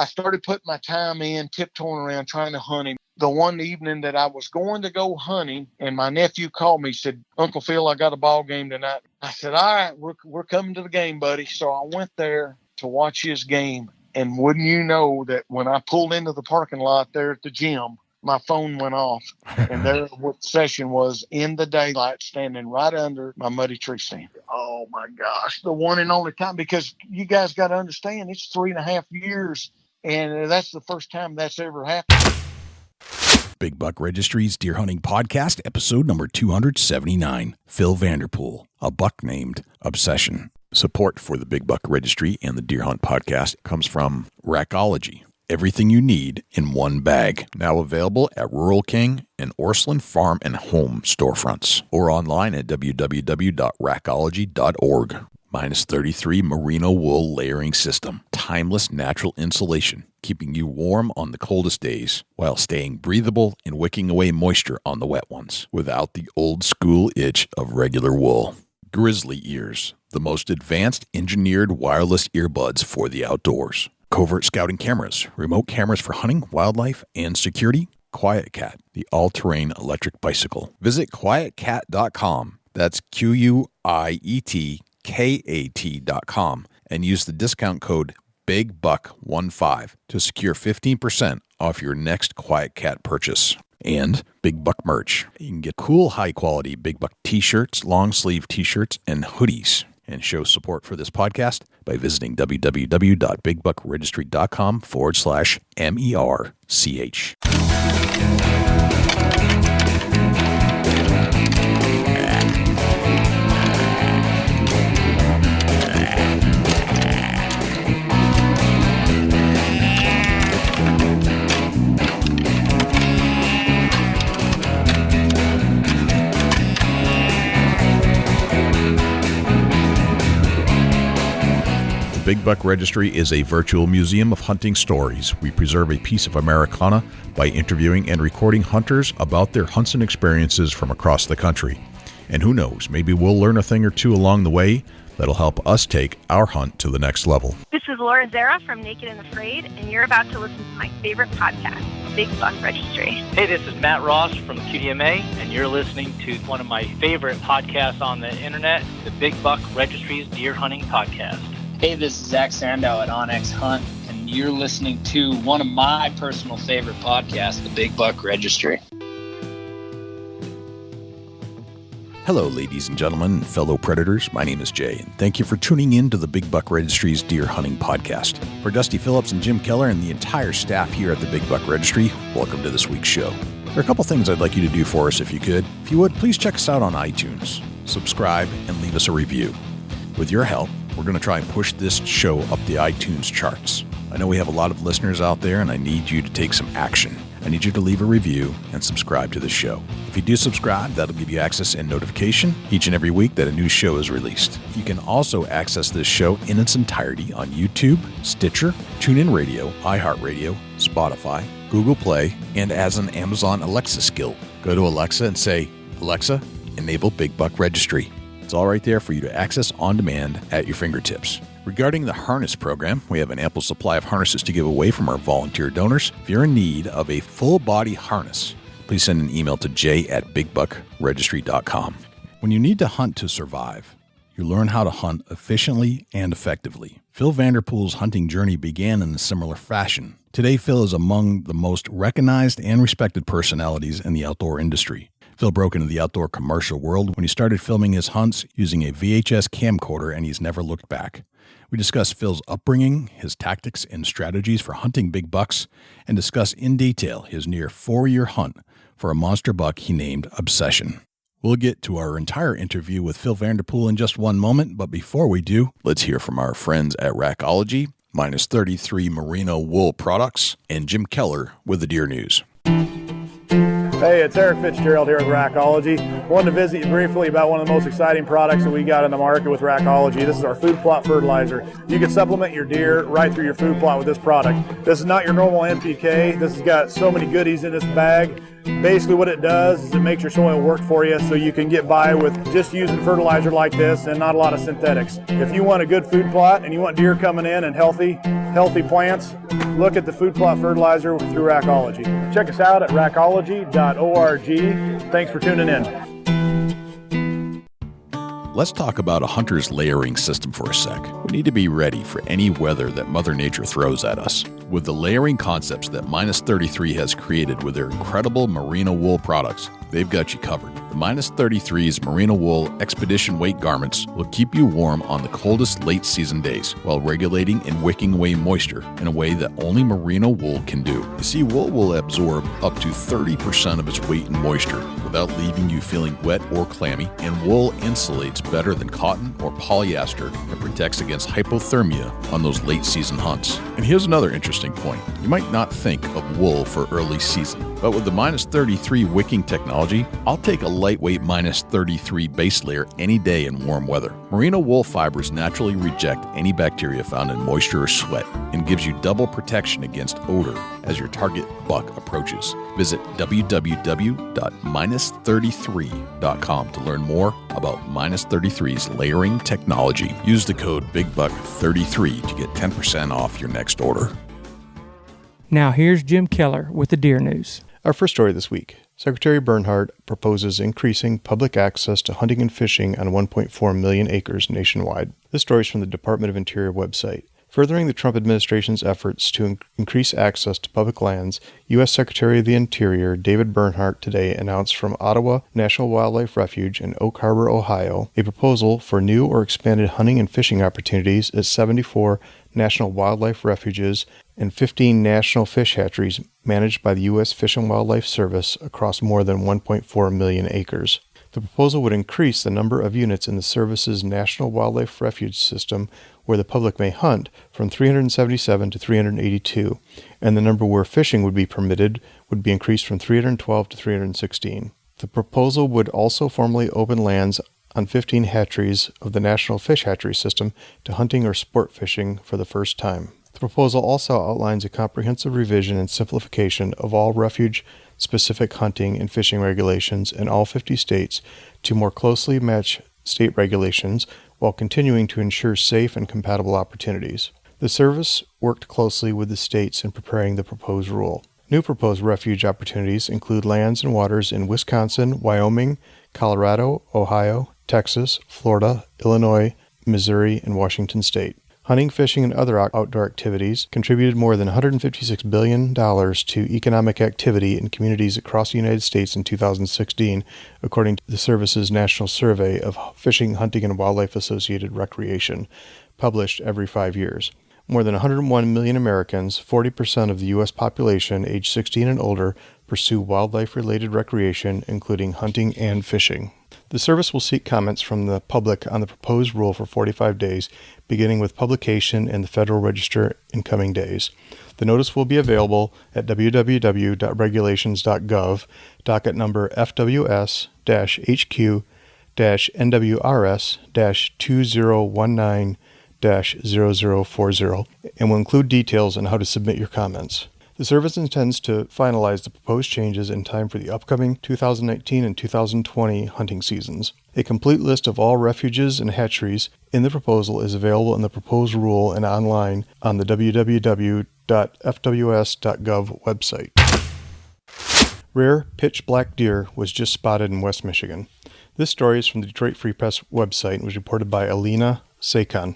I started putting my time in, tiptoeing around, trying to hunt him. The one evening that I was going to go hunting, and my nephew called me, said, "Uncle Phil, I got a ball game tonight." I said, "All right, we're coming to the game, buddy." So I went there to watch his game. And wouldn't you know that when I pulled into the parking lot there at the gym, my phone went off, and there what session was in the daylight, standing right under my muddy tree stand. Oh my gosh, the one and only time, because you guys got to understand, it's 3.5 years, and that's the first time that's ever happened. Big Buck Registry's Deer Hunting Podcast, episode number 279. Phil Vanderpool, a buck named Obsession. Support for the Big Buck Registry and the Deer Hunt Podcast comes from Rackology. Everything you need in one bag. Now available at Rural King and Orslyn Farm and Home storefronts, or online at www.rackology.org. -33 merino wool layering system. Timeless natural insulation, keeping you warm on the coldest days while staying breathable and wicking away moisture on the wet ones without the old school itch of regular wool. Grizzly Ears, the most advanced engineered wireless earbuds for the outdoors. Covert scouting cameras, remote cameras for hunting, wildlife, and security. Quiet Cat, the all-terrain electric bicycle. Visit quietcat.com. That's QUIETKAT.com and use the discount code BIGBUCK15 to secure 15% off your next Quiet Cat purchase. And Big Buck merch. You can get cool, high-quality Big Buck t-shirts, long-sleeve t-shirts, and hoodies. And show support for this podcast by visiting www.bigbuckregistry.com/MERCH. Big Buck Registry is a virtual museum of hunting stories. We preserve a piece of Americana by interviewing and recording hunters about their hunts and experiences from across the country. And who knows, maybe we'll learn a thing or two along the way that'll help us take our hunt to the next level. This is Laura Zara from Naked and Afraid, and you're about to listen to my favorite podcast, Big Buck Registry. Hey, this is Matt Ross from QDMA, and you're listening to one of my favorite podcasts on the internet, the Big Buck Registry's Deer Hunting Podcast. Hey, this is Zach Sandow at Onyx Hunt, and you're listening to one of my personal favorite podcasts, the Big Buck Registry. Hello, ladies and gentlemen, fellow predators. My name is Jay, and thank you for tuning in to the Big Buck Registry's Deer Hunting Podcast. For Dusty Phillips and Jim Keller and the entire staff here at the Big Buck Registry, welcome to this week's show. There are a couple things I'd like you to do for us if you could. If you would, please check us out on iTunes, subscribe, and leave us a review. With your help, we're going to try and push this show up the iTunes charts. I know we have a lot of listeners out there, and I need you to take some action. I need you to leave a review and subscribe to the show. If you do subscribe, that'll give you access and notification each and every week that a new show is released. You can also access this show in its entirety on YouTube, Stitcher, TuneIn Radio, iHeartRadio, Spotify, Google Play, and as an Amazon Alexa skill. Go to Alexa and say, "Alexa, enable Big Buck Registry." It's all right there for you to access on demand at your fingertips. Regarding the harness program, we have an ample supply of harnesses to give away from our volunteer donors. If you're in need of a full-body harness, please send an email to jay@bigbuckregistry.com. When you need to hunt to survive, you learn how to hunt efficiently and effectively. Phil Vanderpool's hunting journey began in a similar fashion. Today, Phil is among the most recognized and respected personalities in the outdoor industry. Phil broke into the outdoor commercial world when he started filming his hunts using a VHS camcorder, and he's never looked back. We discuss Phil's upbringing, his tactics and strategies for hunting big bucks, and discuss in detail his near 4-year hunt for a monster buck he named Obsession. We'll get to our entire interview with Phil Vanderpool in just one moment, but before we do, let's hear from our friends at Rackology, -33 merino wool products, and Jim Keller with the deer news. Hey, it's Eric Fitzgerald here with Rackology. Wanted to visit you briefly about one of the most exciting products that we got in the market with Rackology. This is our food plot fertilizer. You can supplement your deer right through your food plot with this product. This is not your normal NPK. This has got so many goodies in this bag. Basically what it does is it makes your soil work for you so you can get by with just using fertilizer like this and not a lot of synthetics. If you want a good food plot and you want deer coming in and healthy plants, look at the food plot fertilizer through Rackology. Check us out at rackology.org. Thanks for tuning in. Let's talk about a hunter's layering system for a sec. We need to be ready for any weather that Mother Nature throws at us. With the layering concepts that Minus 33 has created with their incredible merino wool products, they've got you covered. The Minus 33's merino wool expedition weight garments will keep you warm on the coldest late season days while regulating and wicking away moisture in a way that only merino wool can do. You see, wool will absorb up to 30% of its weight in moisture without leaving you feeling wet or clammy, and wool insulates better than cotton or polyester and protects against hypothermia on those late season hunts. And here's another interesting point. You might not think of wool for early season, but with the Minus 33 wicking technology, I'll take a lightweight Minus 33 base layer any day in warm weather. Merino wool fibers naturally reject any bacteria found in moisture or sweat and gives you double protection against odor as your target buck approaches. Visit www.minus33.com to learn more about Minus 33's layering technology. Use the code BIGBUCK33 to get 10% off your next order. Now here's Jim Keller with the Deer News. Our first story this week. Secretary Bernhardt proposes increasing public access to hunting and fishing on 1.4 million acres nationwide. This story is from the Department of Interior website. Furthering the Trump administration's efforts to increase access to public lands, U.S. Secretary of the Interior David Bernhardt today announced from Ottawa National Wildlife Refuge in Oak Harbor, Ohio, a proposal for new or expanded hunting and fishing opportunities at 74 national wildlife refuges and 15 national fish hatcheries managed by the U.S. Fish and Wildlife Service across more than 1.4 million acres. The proposal would increase the number of units in the service's National Wildlife Refuge system where the public may hunt from 377 to 382, and the number where fishing would be permitted would be increased from 312 to 316. The proposal would also formally open lands on 15 hatcheries of the National Fish Hatchery System to hunting or sport fishing for the first time. The proposal also outlines a comprehensive revision and simplification of all refuge-specific hunting and fishing regulations in all 50 states to more closely match state regulations while continuing to ensure safe and compatible opportunities. The service worked closely with the states in preparing the proposed rule. New proposed refuge opportunities include lands and waters in Wisconsin, Wyoming, Colorado, Ohio, Texas, Florida, Illinois, Missouri, and Washington state. Hunting, fishing, and other outdoor activities contributed more than $156 billion to economic activity in communities across the United States in 2016, according to the service's National Survey of Fishing, Hunting, and Wildlife-Associated Recreation, published every 5 years. More than 101 million Americans, 40% of the U.S. population aged 16 and older, pursue wildlife-related recreation, including hunting and fishing. The service will seek comments from the public on the proposed rule for 45 days, beginning with publication in the Federal Register in coming days. The notice will be available at www.regulations.gov, docket number FWS-HQ-NWRS-2019-0040, and will include details on how to submit your comments. The service intends to finalize the proposed changes in time for the upcoming 2019 and 2020 hunting seasons. A complete list of all refuges and hatcheries in the proposal is available in the proposed rule and online on the www.fws.gov website. Rare pitch black deer was just spotted in West Michigan. This story is from the Detroit Free Press website and was reported by Alina Sakon.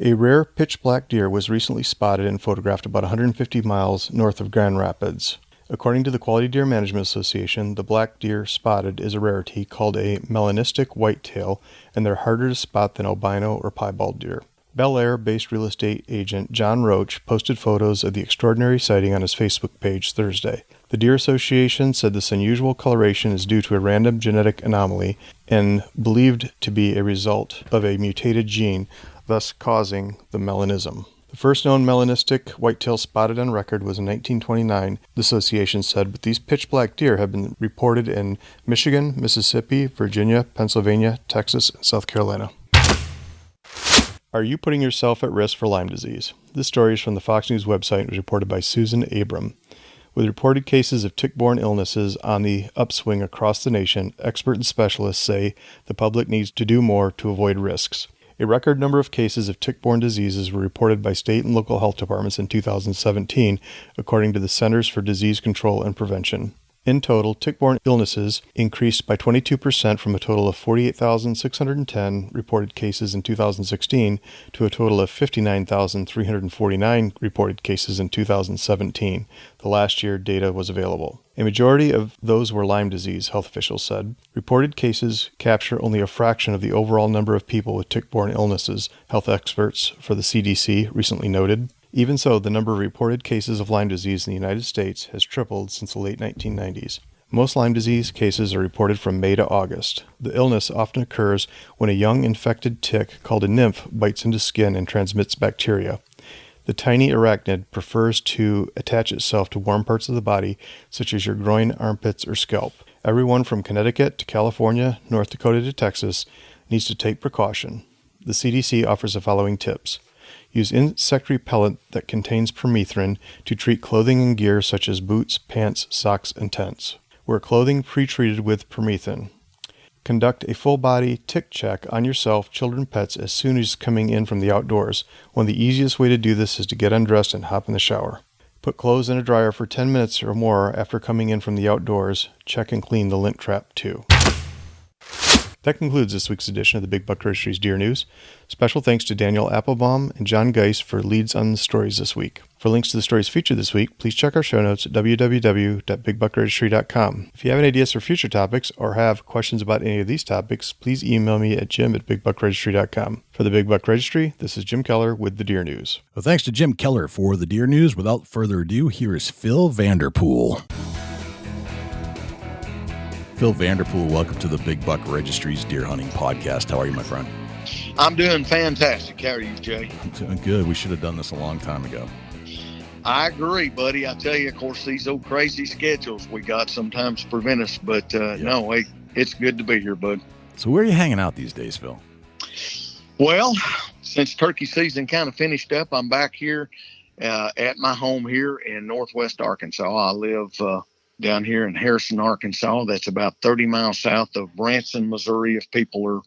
A rare pitch black deer was recently spotted and photographed about 150 miles north of Grand Rapids. According to the Quality Deer Management Association, the black deer spotted is a rarity called a melanistic whitetail, and they're harder to spot than albino or piebald deer. Bel Air-based real estate agent John Roach posted photos of the extraordinary sighting on his Facebook page Thursday. The Deer Association said this unusual coloration is due to a random genetic anomaly and believed to be a result of a mutated gene, thus causing the melanism. The first known melanistic whitetail spotted on record was in 1929, the association said, but these pitch black deer have been reported in Michigan, Mississippi, Virginia, Pennsylvania, Texas, and South Carolina. Are you putting yourself at risk for Lyme disease? This story is from the Fox News website and was reported by Susan Abram. With reported cases of tick-borne illnesses on the upswing across the nation, experts and specialists say the public needs to do more to avoid risks. A record number of cases of tick-borne diseases were reported by state and local health departments in 2017, according to the Centers for Disease Control and Prevention. In total, tick-borne illnesses increased by 22% from a total of 48,610 reported cases in 2016 to a total of 59,349 reported cases in 2017. The last year data was available. A majority of those were Lyme disease, health officials said. Reported cases capture only a fraction of the overall number of people with tick-borne illnesses, health experts for the CDC recently noted. Even so, the number of reported cases of Lyme disease in the United States has tripled since the late 1990s. Most Lyme disease cases are reported from May to August. The illness often occurs when a young infected tick called a nymph bites into skin and transmits bacteria. The tiny arachnid prefers to attach itself to warm parts of the body, such as your groin, armpits, or scalp. Everyone from Connecticut to California, North Dakota to Texas needs to take precaution. The CDC offers the following tips. Use insect repellent that contains permethrin to treat clothing and gear such as boots, pants, socks, and tents. Wear clothing pre-treated with permethrin. Conduct a full-body tick check on yourself, children, pets as soon as coming in from the outdoors. One of the easiest way to do this is to get undressed and hop in the shower. Put clothes in a dryer for 10 minutes or more after coming in from the outdoors. Check and clean the lint trap too. That concludes this week's edition of the Big Buck Registry's Deer News. Special thanks to Daniel Applebaum and John Geis for leads on the stories this week. For links to the stories featured this week, please check our show notes at www.bigbuckregistry.com. If you have any ideas for future topics or have questions about any of these topics, please email me at jim@bigbuckregistry.com. For the Big Buck Registry, this is Jim Keller with the Deer News. Well, thanks to Jim Keller for the Deer News. Without further ado, here is Phil Vanderpool. Phil Vanderpool, welcome to the Big Buck Registry's Deer Hunting Podcast. How are you, my friend? I'm doing fantastic. How are you, Jay? I'm doing good. We should have done this a long time ago. I agree, buddy. I tell you, of course, these old crazy schedules we got sometimes prevent us, but no, it's good to be here, bud. So where are you hanging out these days, Phil? Well, since turkey season kind of finished up, I'm back here at my home here in northwest Arkansas. I live down here in Harrison, Arkansas. That's about 30 miles south of Branson, Missouri. If people are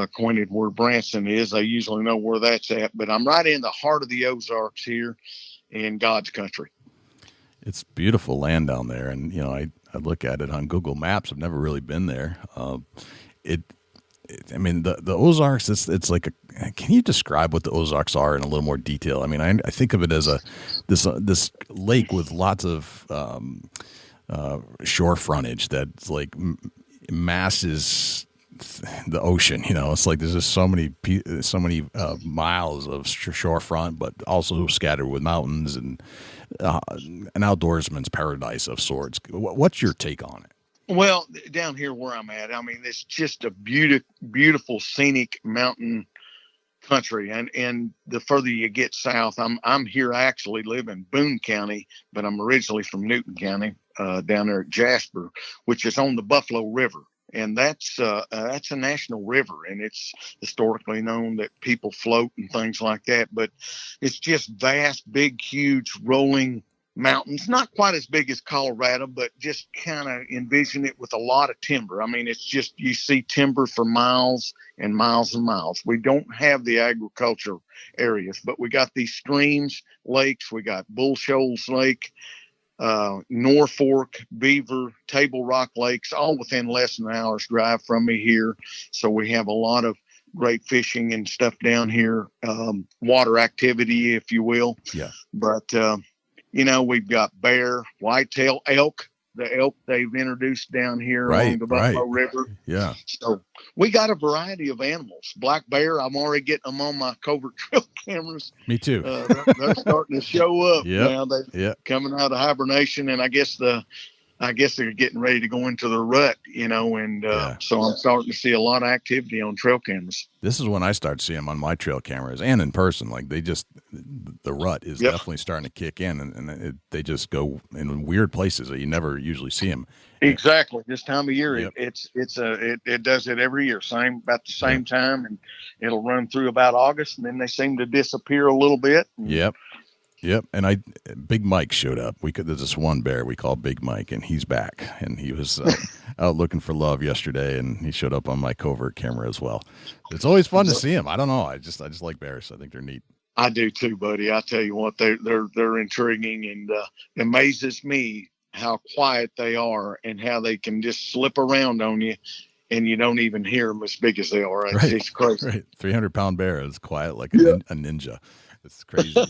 acquainted where Branson is, they usually know where that's at. But I'm right in the heart of the Ozarks here in God's country. It's beautiful land down there. And, you know, I look at it on Google Maps. I've never really been there. I mean, the Ozarks, it's like can you describe what the Ozarks are in a little more detail? I mean, I think of it as this lake with lots of shore frontage that's like masses the ocean. You know, it's like there's just so many miles of shorefront, but also scattered with mountains and an outdoorsman's paradise of sorts. What's your take on it? Well, down here where I'm at, I mean, it's just a beautiful scenic mountain country. And the further you get south, I'm here. I actually live in Boone County, but I'm originally from Newton County, down there at Jasper, which is on the Buffalo River. And that's a national river, and it's historically known that people float and things like that. But it's just vast, big, huge, rolling mountains, not quite as big as Colorado, but just kind of envision it with a lot of timber. I mean, it's just, you see timber for miles and miles and miles. We don't have the agriculture areas, but we got these streams, lakes. We got Bull Shoals Lake, Norfolk, Beaver, Table Rock Lakes, all within less than an hour's drive from me here. So we have a lot of great fishing and stuff down here, water activity, if you will. Yeah. But, you know, we've got bear, whitetail, elk, the elk they've introduced down here along the Buffalo River. Yeah. So we got a variety of animals. Black bear, I'm already getting them on my covert trail cameras. Me too. They're starting to show up now. They're coming out of hibernation, and I guess they're getting ready to go into the rut, you know, and so I'm starting to see a lot of activity on trail cameras. This is when I start seeing them on my trail cameras and in person. Like the rut is definitely starting to kick in, and they just go in weird places that you never usually see them. Exactly. This time of year, it does it every year, about the same time, and it'll run through about August, and then they seem to disappear a little bit. Yep. And Big Mike showed up. There's this one bear we call Big Mike, and he's back. And he was out looking for love yesterday, and he showed up on my covert camera as well. It's always fun to see him. I don't know. I just like bears. I think they're neat. I do too, buddy. I tell you what, they're intriguing, and it amazes me how quiet they are and how they can just slip around on you and you don't even hear them as big as they are. It's crazy. Right. 300-pound bear is quiet like a ninja. It's crazy.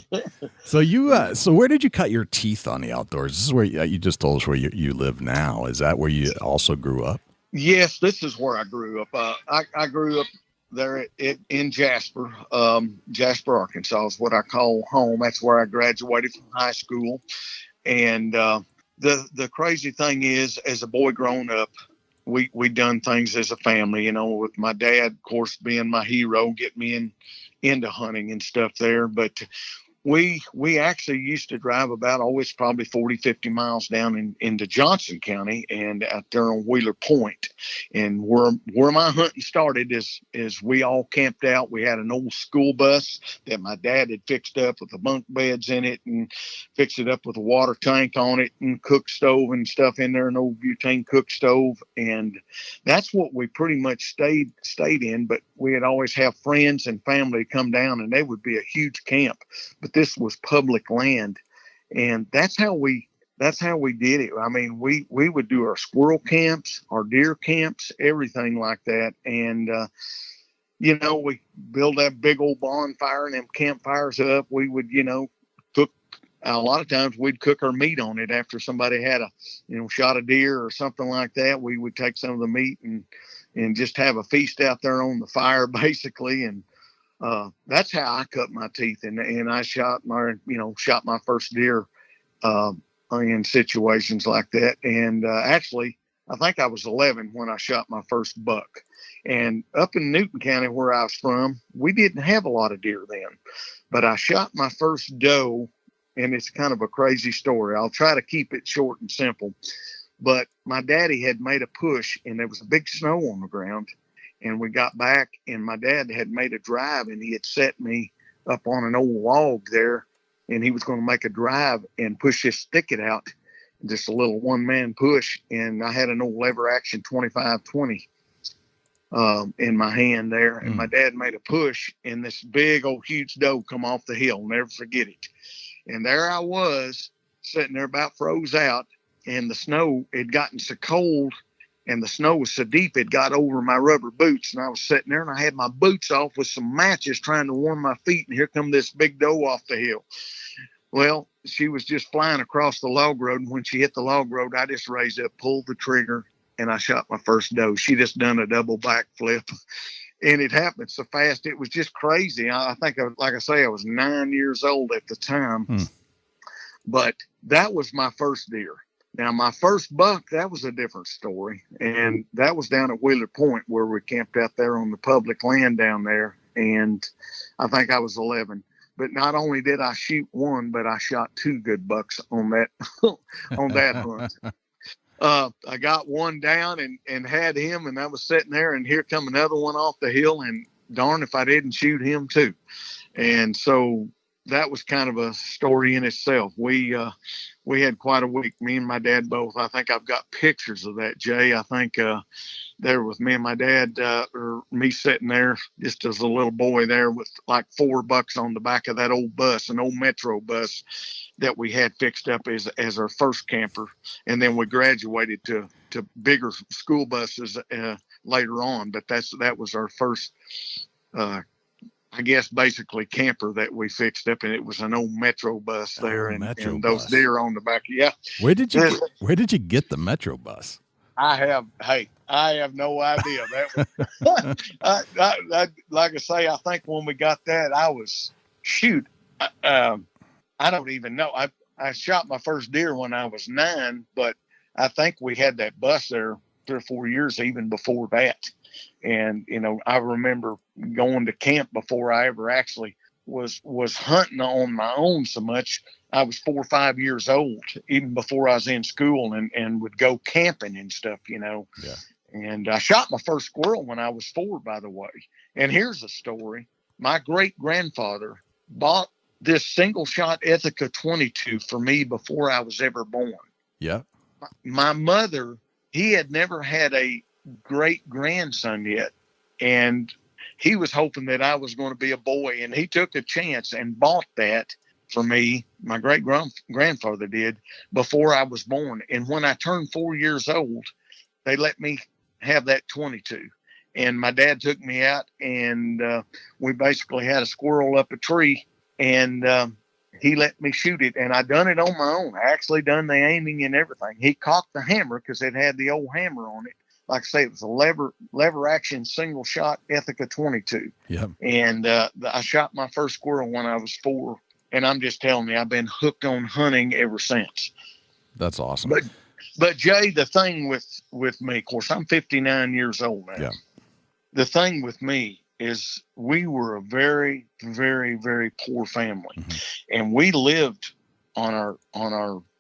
So where did you cut your teeth on the outdoors? This is where you just told us where you live now. Is that where you also grew up? Yes, this is where I grew up. I grew up there in Jasper, Arkansas is what I call home. That's where I graduated from high school. And the crazy thing is, as a boy growing up, we done things as a family, with my dad, of course, being my hero, get me into hunting and stuff there. But we actually used to drive probably 40, 50 miles down into Johnson County and out there on Wheeler Point. And where my hunting started is we all camped out. We had an old school bus that my dad had fixed up with the bunk beds in it and fixed it up with a water tank on it and cook stove and stuff in there, an old butane cook stove. And that's what we pretty much stayed in. But we'd always have friends and family come down, and they would be a huge camp. But this was public land, and that's how we did it. I mean, we would do our squirrel camps, our deer camps, everything like that. And we build that big old bonfire and them campfires up. We would cook. A lot of times we'd cook our meat on it after somebody had shot a deer or something like that. We would take some of the meat and just have a feast out there on the fire, basically. And that's how I cut my teeth, and I shot my first deer in situations like that. And actually, I think I was 11 when I shot my first buck. And up in Newton County, where I was from, we didn't have a lot of deer then, but I shot my first doe, and it's kind of a crazy story. I'll try to keep it short and simple. But my daddy had made a push, and there was a big snow on the ground. And we got back, and my dad had made a drive, and he had set me up on an old log there, and he was going to make a drive and push this thicket out, just a little one-man push. And I had an old lever action 25-20 in my hand there, and my dad made a push, and this big old huge doe come off the hill. Never forget it. And there I was sitting there about froze out, and the snow had gotten so cold, and the snow was so deep it got over my rubber boots. And I was sitting there, and I had my boots off with some matches trying to warm my feet. And here come this big doe off the hill. Well, she was just flying across the log road. And when she hit the log road, I just raised up, pulled the trigger, and I shot my first doe. She just done a double backflip. And it happened so fast. It was just crazy. I think, like I say, I was 9 years old at the time. But that was my first deer. Now, my first buck, that was a different story. And that was down at Wheeler Point, where we camped out there on the public land down there. And I think I was 11. But not only did I shoot one, but I shot two good bucks on that on that hunt. I got one down and had him, and I was sitting there, and here come another one off the hill, and darn if I didn't shoot him too. And so that was kind of a story in itself. We had quite a week, me and my dad both. I think I've got pictures of that, Jay. I think there was me and my dad, or me sitting there just as a little boy there with like 4 bucks on the back of that old bus, an old Metro bus that we had fixed up as our first camper. And then we graduated to bigger school buses later on. But that was our first I guess basically camper that we fixed up, and it was an old Metro bus there, and those deer on the back. Yeah. Where did you get the Metro bus? I have no idea. That like I say, I think when we got that, I was I don't even know. I shot my first deer when I was 9, but I think we had that bus there 3 or 4 years even before that. And, I remember going to camp before I ever actually was hunting on my own so much. I was 4 or 5 years old, even before I was in school, and would go camping and stuff, Yeah. And I shot my first squirrel when I was 4, by the way. And here's a story. My great grandfather bought this single shot Ithaca 22 for me before I was ever born. Yeah. My mother, he had never had a great grandson yet. And he was hoping that I was going to be a boy, and he took a chance and bought that for me. My great grandfather did, before I was born. And when I turned 4 years old, they let me have that 22. And my dad took me out, and we basically had a squirrel up a tree, and he let me shoot it. And I done it on my own. I actually done the aiming and everything. He cocked the hammer because it had the old hammer on it. Like I say, it was a lever action single shot Ithaca 22. Yep. And I shot my first squirrel when I was 4. And I'm just telling you, I've been hooked on hunting ever since. That's awesome. But Jay, the thing with me, of course, I'm 59 years old now. Yeah. The thing with me is we were a very, very, very poor family. Mm-hmm. And we lived on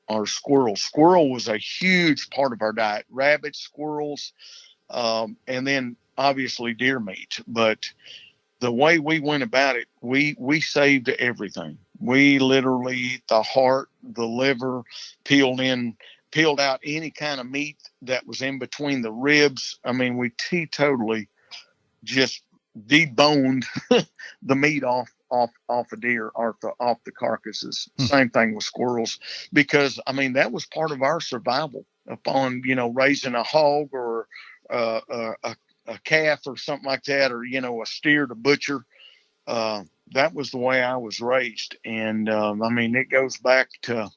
our squirrels. Squirrel was a huge part of our diet. Rabbits, squirrels, and then obviously deer meat. But the way we went about it, we saved everything. We literally eat the heart, the liver, peeled out any kind of meat that was in between the ribs. I mean, we teetotally just deboned the meat off a deer, or off the carcasses. Same thing with squirrels, because I mean that was part of our survival upon raising a hog or a calf or something like that, or a steer to butcher. That was the way I was raised, and I mean it goes back to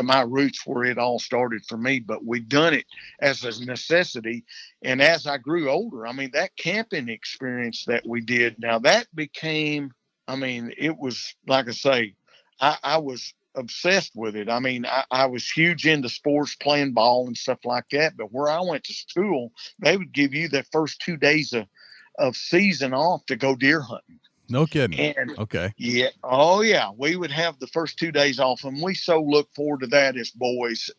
my roots where it all started for me. But we done it as a necessity, and as I grew older, I mean that camping experience that we did, now that became, I mean, it was like I say, I was obsessed with it. I mean, I was huge into sports, playing ball and stuff like that. But where I went to school, they would give you the first 2 days of season off to go deer hunting. No kidding. And okay. Yeah. Oh, yeah. We would have the first 2 days off, and we so look forward to that as boys,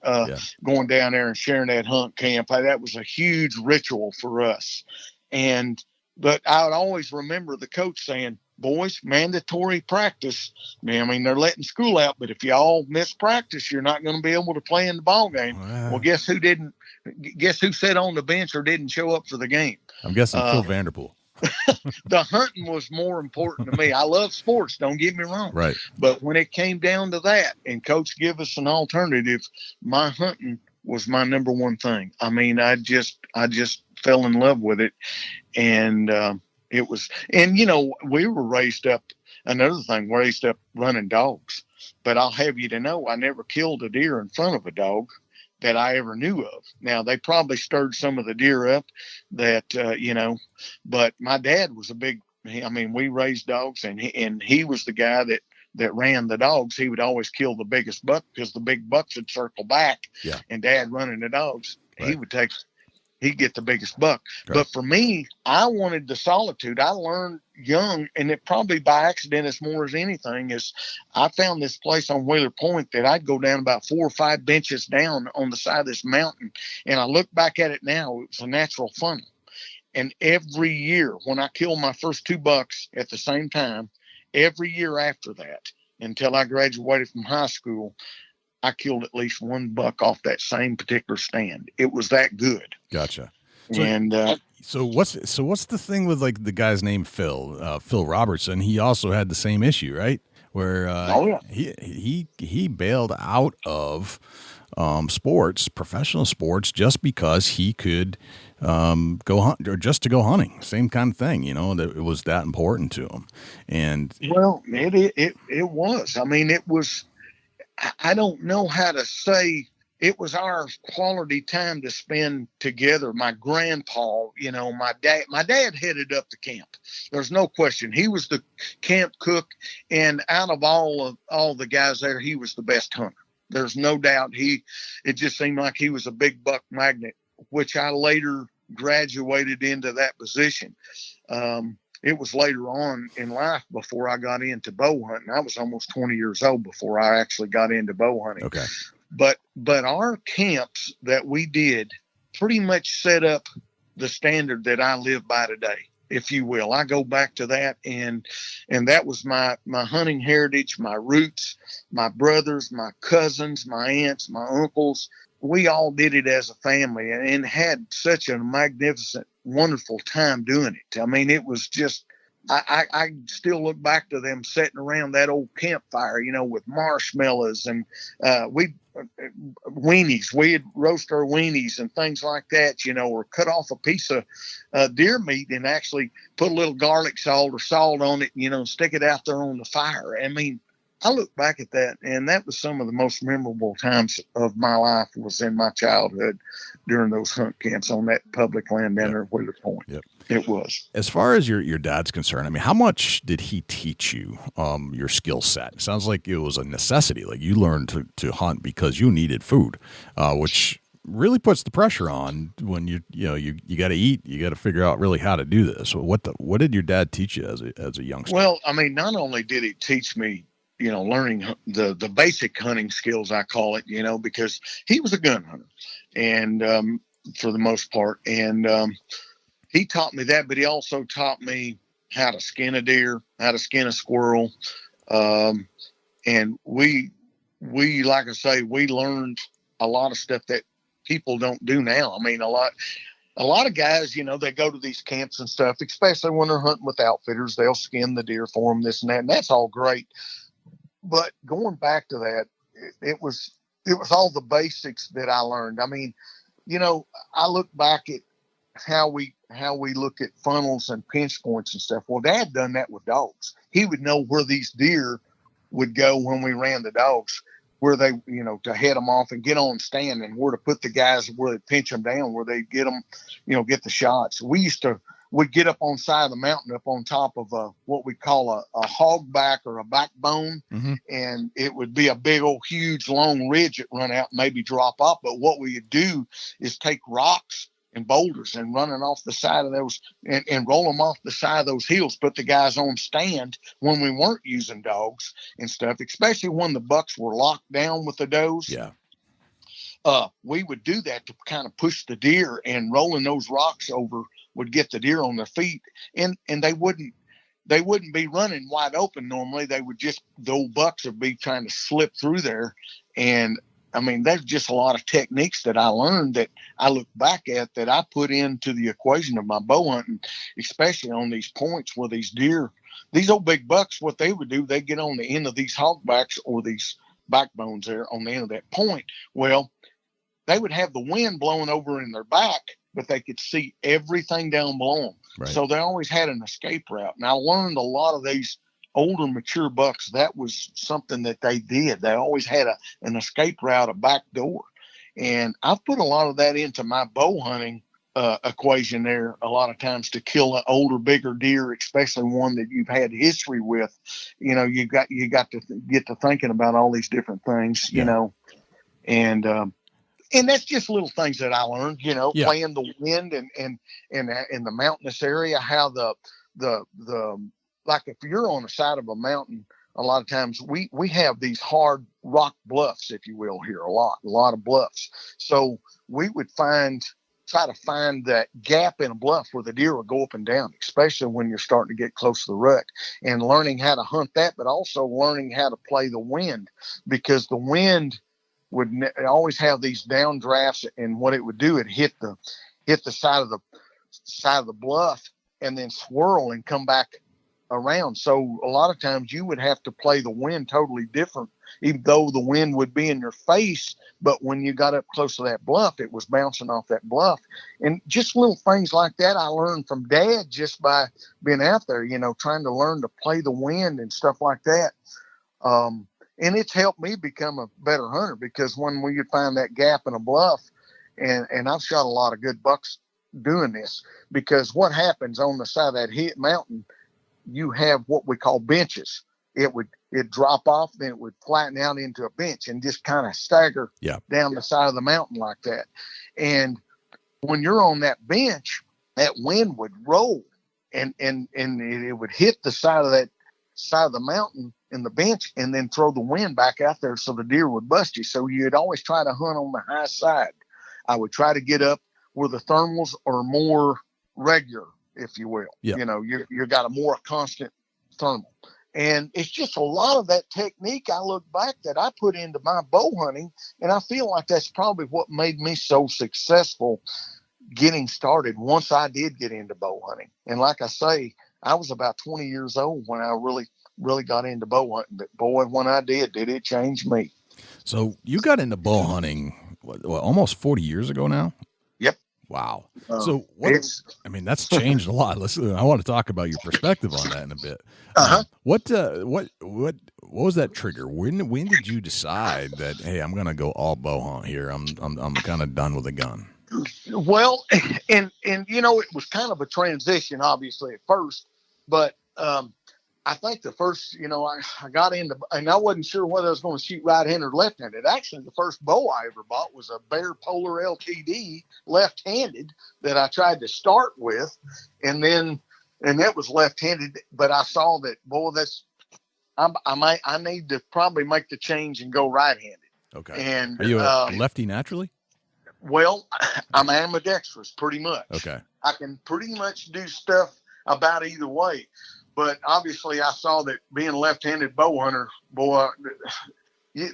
going down there and sharing that hunt camp. That was a huge ritual for us. But I would always remember the coach saying, boys, mandatory practice. I mean, they're letting school out, but if y'all miss practice, you're not going to be able to play in the ball game. Well, guess who sat on the bench or didn't show up for the game? I'm guessing Phil Vanderpool. The hunting was more important to me. I love sports, don't get me wrong. Right. But when it came down to that and coach give us an alternative, my hunting was my number one thing. I mean, I just fell in love with it. And it was, and we were raised up running dogs. But I'll have you to know, I never killed a deer in front of a dog that I ever knew of. Now, they probably stirred some of the deer up that, but my dad was we raised dogs, and he was the guy that ran the dogs. He would always kill the biggest buck because the big bucks would circle back. Yeah. And Dad running the dogs, right. He'd get the biggest buck. Right. But for me, I wanted the solitude. I learned young, and it probably by accident as more as anything, is I found this place on Wheeler Point that I'd go down about 4 or 5 benches down on the side of this mountain. And I look back at it now, it was a natural funnel. And every year when I killed my first 2 bucks at the same time, every year after that, until I graduated from high school, I killed at least 1 buck off that same particular stand. It was that good. Gotcha. So, what's the thing with like the guy's name Phil Robertson? He also had the same issue, right? Where he bailed out of sports, professional sports, just because he could go hunt, or just to go hunting. Same kind of thing, that it was that important to him. And well, it was. I mean, it was. I don't know how to say. It was our quality time to spend together. My grandpa, my dad headed up the camp. There's no question. He was the camp cook, and out of all the guys there, he was the best hunter. There's no doubt. It just seemed like he was a big buck magnet, which I later graduated into that position. It was later on in life before I got into bow hunting. I was almost 20 years old before I actually got into bow hunting. Okay. But our camps that we did pretty much set up the standard that I live by today. if you will. I go back to that, and that was my hunting heritage, my roots, my brothers, my cousins, my aunts, my uncles. We all did it as a family and had such a magnificent, wonderful time doing it. I mean, it was just, I still look back to them sitting around that old campfire, with marshmallows and weenies. We'd roast our weenies and things like that, or cut off a piece of deer meat and actually put a little garlic salt or salt on it, stick it out there on the fire. I mean, I look back at that, and that was some of the most memorable times of my life was in my childhood during those hunt camps on that public land down there at Wheeler Point. Yep. It was. As far as your dad's concerned, I mean, how much did he teach you your skill set? It sounds like it was a necessity. Like you learned to hunt because you needed food, which really puts the pressure on when you got to eat. You got to figure out really how to do this. What did your dad teach you as a youngster? Well, I mean, not only did he teach me, learning the basic hunting skills, I call it, because he was a gun hunter and for the most part. And he taught me that, but he also taught me how to skin a deer, how to skin a squirrel. And we, like I say, we learned a lot of stuff that people don't do now. I mean, a lot of guys, they go to these camps and stuff, especially when they're hunting with outfitters, they'll skin the deer for them, this and that, and that's all great. But going back to that, it was all the basics that I learned. I mean, I look back at how we look at funnels and pinch points and stuff. Well, Dad done that with dogs. He would know where these deer would go when we ran the dogs, where they, to head them off and get on stand, and where to put the guys where they pinch them down, where they get them, get the shots. We'd get up on side of the mountain, up on top of what we call a hog back or a backbone. Mm-hmm. And it would be a big old huge long ridge that run out and maybe drop off. But what we would do is take rocks and boulders and running off the side of those and roll them off the side of those hills, put the guys on stand when we weren't using dogs and stuff, especially when the bucks were locked down with the does. Yeah. We would do that to kind of push the deer, and rolling those rocks over would get the deer on their feet, and they wouldn't be running wide open normally. They would just, the old bucks would be trying to slip through there. And I mean, there's just a lot of techniques that I learned that I look back at that I put into the equation of my bow hunting, especially on these points where these deer, these old big bucks, what they would do, they get on the end of these hogbacks or these backbones there on the end of that point. Well, they would have the wind blowing over in their back, but they could see everything down below them. Right. So they always had an escape route. And I learned a lot of these older, mature bucks, that was something that they did. They always had an escape route, a back door. And I've put a lot of that into my bow hunting equation there a lot of times to kill an older, bigger deer, especially one that you've had history with. You got to get to thinking about all these different things, and that's just little things that I learned, playing the wind and in the mountainous area, how the like if you're on the side of a mountain, a lot of times we have these hard rock bluffs, if you will, here a lot of bluffs. So we would try to find that gap in a bluff where the deer will go up and down, especially when you're starting to get close to the rut, and learning how to hunt that, but also learning how to play the wind, because the wind would always have these downdrafts, and what it would do, it hit the side of the bluff and then swirl and come back around. So a lot of times you would have to play the wind totally different, even though the wind would be in your face. But when you got up close to that bluff, it was bouncing off that bluff. And just little things like that I learned from Dad just by being out there, trying to learn to play the wind and stuff like that. And it's helped me become a better hunter, because when we would find that gap in a bluff, and I've shot a lot of good bucks doing this, because what happens on the side of that mountain, you have what we call benches. It'd drop off, then it would flatten out into a bench and just kind of stagger down the side of the mountain like that. And when you're on that bench, that wind would roll and it would hit the side of the mountain in the bench, and then throw the wind back out there so the deer would bust you. So you'd always try to hunt on the high side. I would try to get up where the thermals are more regular, if you will. Yeah. You've got a more constant thermal. And it's just a lot of that technique I look back that I put into my bow hunting. And I feel like that's probably what made me so successful getting started once I did get into bow hunting. And like I say, I was about 20 years old when I really got into bow hunting. But boy, when I did it change me. So you got into bow hunting almost 40 years ago now? Yep. Wow. So that's changed a lot. I want to talk about your perspective on that in a bit. What was that trigger? When did you decide that, hey, I'm going to go all bow hunt here? I'm kind of done with a gun. Well, and it was kind of a transition, obviously at first, but I think the first, I got into, and I wasn't sure whether I was going to shoot right-handed or left-handed. Actually, the first bow I ever bought was a Bear Polar LTD left-handed that I tried to start with, and that was left-handed. But I saw that, boy, I need to probably make the change and go right-handed. Okay. And are you a lefty naturally? Well, I'm ambidextrous pretty much. Okay. I can pretty much do stuff about either way. But obviously, I saw that being a left-handed bow hunter, boy, you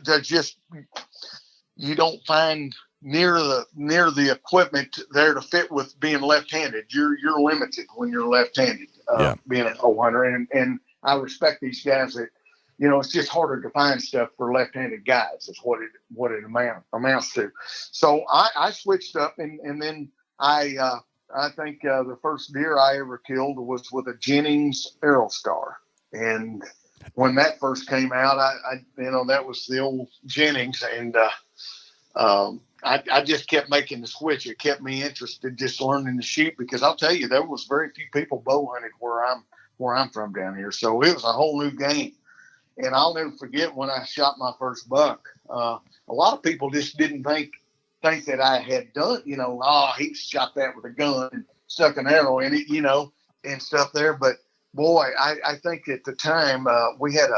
don't find near the equipment there to fit with being left-handed. You're limited when you're left-handed, being a bow hunter. And I respect these guys that, it's just harder to find stuff for left-handed guys. Is what it amounts to. So I switched up, and then I think the first deer I ever killed was with a Jennings Aerostar. And when that first came out, that was the old Jennings. And I just kept making the switch. It kept me interested just learning to shoot, because I'll tell you, there was very few people bow hunted where I'm from down here. So it was a whole new game. And I'll never forget when I shot my first buck. A lot of people just didn't think that I had done, he shot that with a gun and stuck an arrow in it, and stuff there. But boy, I think at the time we had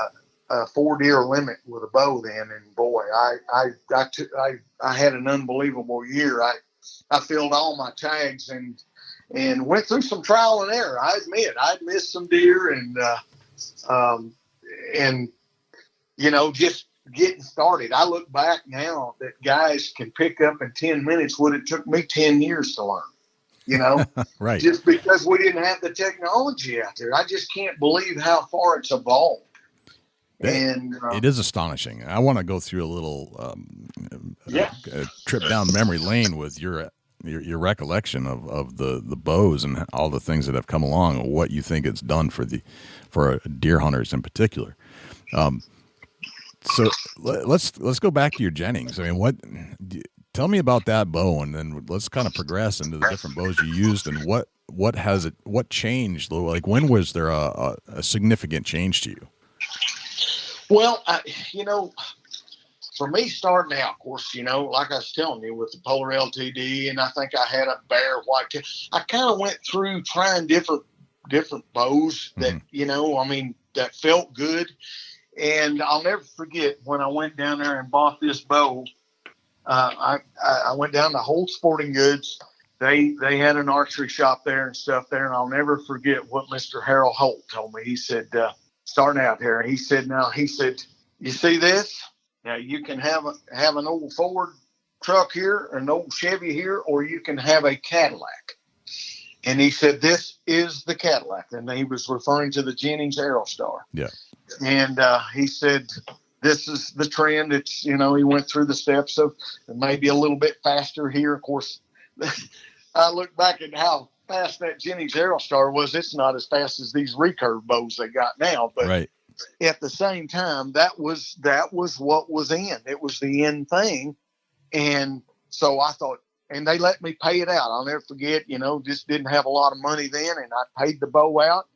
a 4 deer limit with a bow then, and boy, I had an unbelievable year. I filled all my tags and went through some trial and error. I admit I'd missed some deer and just getting started. I look back now that guys can pick up in 10 minutes what it took me 10 years to learn, right. Just because we didn't have the technology out there. I just can't believe how far it's evolved. It is astonishing. I want to go through a little trip down memory lane with your recollection of the bows and all the things that have come along, and what you think it's done for deer hunters in particular. So let's go back to your Jennings. I mean, tell me about that bow, and then let's kind of progress into the different bows you used, and what changed? Like, when was there a significant change to you? Well, for me starting out, of course, like I was telling you with the Polar LTD, and I think I had a Bear white. I kind of went through trying different bows that, that felt good. And I'll never forget when I went down there and bought this bow. I went down to Holt Sporting Goods. They had an archery shop there and stuff there. And I'll never forget what Mr. Harold Holt told me. He said, starting out there, he said, you see this? Now you can have an old Ford truck here, an old Chevy here, or you can have a Cadillac. And he said, this is the Cadillac. And he was referring to the Jennings Aerostar. Yeah. And he said, this is the trend. It's, he went through the steps of maybe a little bit faster here. Of course, I look back at how fast that Jennings Aerostar was. It's not as fast as these recurve bows they got now. But right. At the same time, that was what was in. It was the in thing. And so I thought, and they let me pay it out. I'll never forget, just didn't have a lot of money then. And I paid the bow out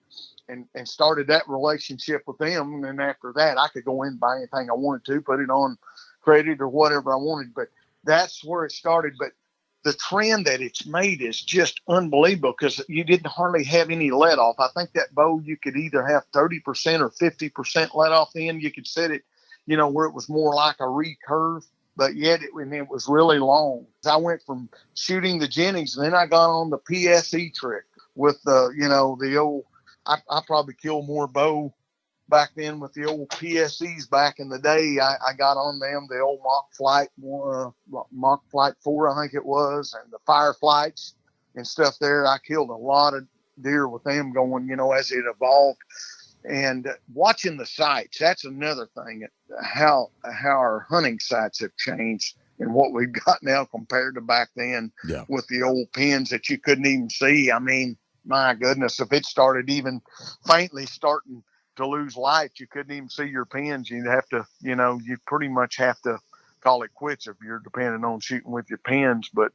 and started that relationship with them. And then after that, I could go in and buy anything I wanted to, put it on credit or whatever I wanted. But that's where it started. But the trend that it's made is just unbelievable, because you didn't hardly have any let off. I think that bow, you could either have 30% or 50% let off in. You could set it, where it was more like a recurve. But yet it was really long. I went from shooting the Jennings, and then I got on the PSE trick, with the, the old, I probably killed more bow back then with the old PSEs back in the day. I got on them, the old Mach Flight 4, I think it was, and the Fireflights and stuff there. I killed a lot of deer with them going, as it evolved. And watching the sights, that's another thing, how our hunting sights have changed and what we've got now compared to back then with the old pins that you couldn't even see. I mean, my goodness, if it started even faintly starting to lose light, you couldn't even see your pins. You'd have to, you pretty much have to call it quits if you're depending on shooting with your pins. But,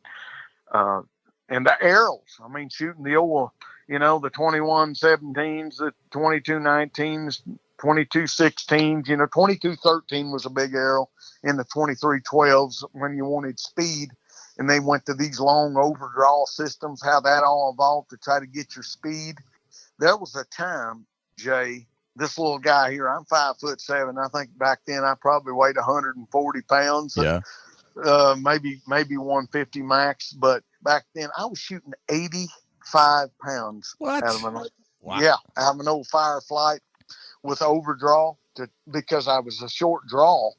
and the arrows, I mean, shooting the old, the 21-17s, the 22-19s, 22-16s, 22-13 was a big arrow, and the 23-12s when you wanted speed. And they went to these long overdraw systems, how that all evolved to try to get your speed. There was a time, Jay, this little guy here, I'm 5'7". I think back then I probably weighed 140 pounds. Yeah. Maybe 150 max. But back then I was shooting 85 pounds What? out of an old Fireflight with overdraw because I was a short draw.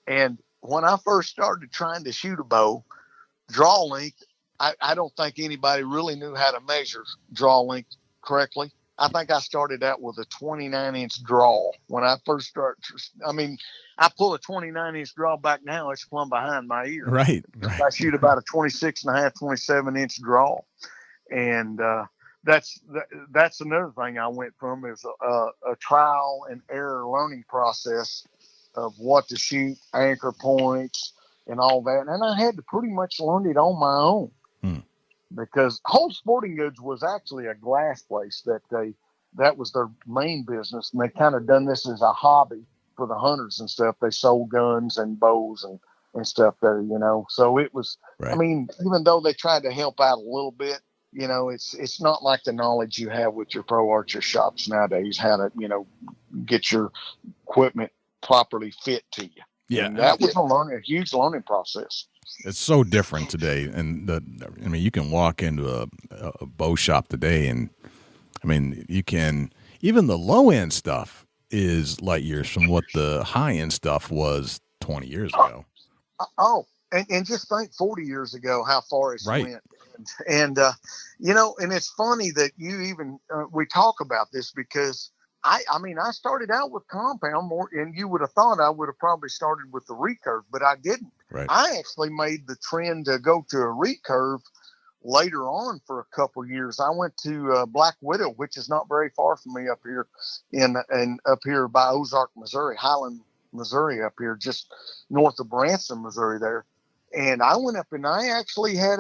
And when I first started trying to shoot a bow, draw length, I don't think anybody really knew how to measure draw length correctly. I think I started out with a 29-inch draw when I first started. I mean, I pull a 29-inch draw back now, it's plumb behind my ear. Right. I shoot about a 26.5, 27-inch draw. And that's another thing I went from is a trial and error learning process of what to shoot, anchor points, and all that. And I had to pretty much learn it on my own. Because Whole Sporting Goods was actually a glass place that was their main business. And they kind of done this as a hobby for the hunters and stuff. They sold guns and bows and stuff there, So it was, right. I mean, even though they tried to help out a little bit, it's not like the knowledge you have with your pro archer shops nowadays, how to, get your equipment properly fit to you. Yeah. And that was a huge learning process. It's so different today. And you can walk into a bow shop today and you can, even the low end stuff is light years from what the high end stuff was 20 years ago. And just think 40 years ago, how far it's right. went. And and it's funny that you even, we talk about this because I started out with compound more, and you would have thought I would have probably started with the recurve, but I didn't. Right. I actually made the trend to go to a recurve later on for a couple of years. I went to Black Widow, which is not very far from me up here up here by Ozark, Missouri, Highland, Missouri, up here just north of Branson, Missouri there. And I went up and I actually had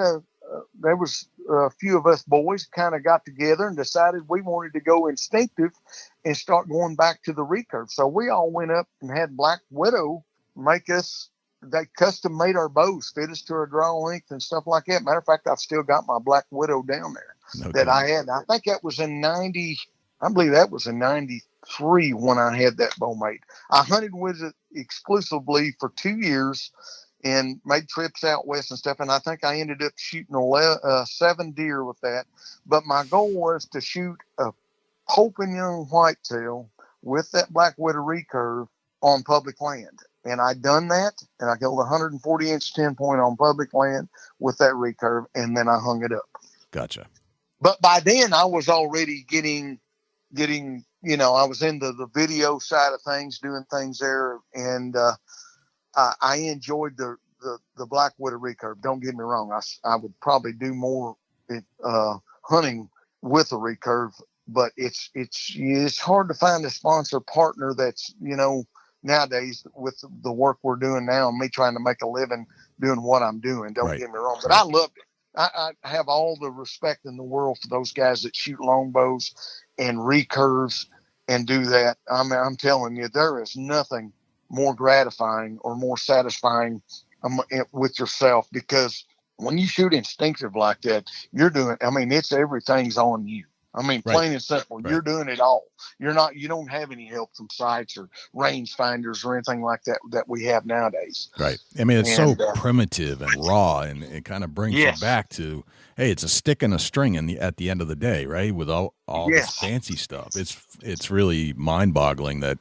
there was a few of us boys kind of got together and decided we wanted to go instinctive and start going back to the recurve. So we all went up and had Black Widow make us, they custom made our bows, fit us to our draw length and stuff like that. Matter of fact, I've still got my Black Widow down there that I had. I think that was in 90. I believe that was in 93 when I had that bow made. I hunted with it exclusively for 2 years and made trips out west and stuff. And I think I ended up shooting 7 deer with that. But my goal was to shoot a Pope and Young whitetail with that Black Widow recurve on public land. And I done that, and I killed a 140-inch 10-point on public land with that recurve, and then I hung it up. Gotcha. But by then, I was already getting, I was into the video side of things, doing things there, and I enjoyed the Black Widow recurve. Don't get me wrong. I would probably do more hunting with a recurve, but it's hard to find a sponsor partner that's, nowadays with the work we're doing now and me trying to make a living doing what I'm doing. Don't get me wrong, but I loved it. I have all the respect in the world for those guys that shoot longbows and recurves and do that. I'm telling you, there is nothing more gratifying or more satisfying with yourself, because when you shoot instinctive like that, you're doing, it's everything's on you. I mean, Right. plain and simple. Right. You're doing it all. You don't have any help from sites or range finders or anything like that we have nowadays. Right. I mean, it's And, so primitive and raw, and it kind of brings yes. you back to, hey, it's a stick and a string at the end of the day, right? With all Yes. this fancy stuff. It's really mind-boggling that,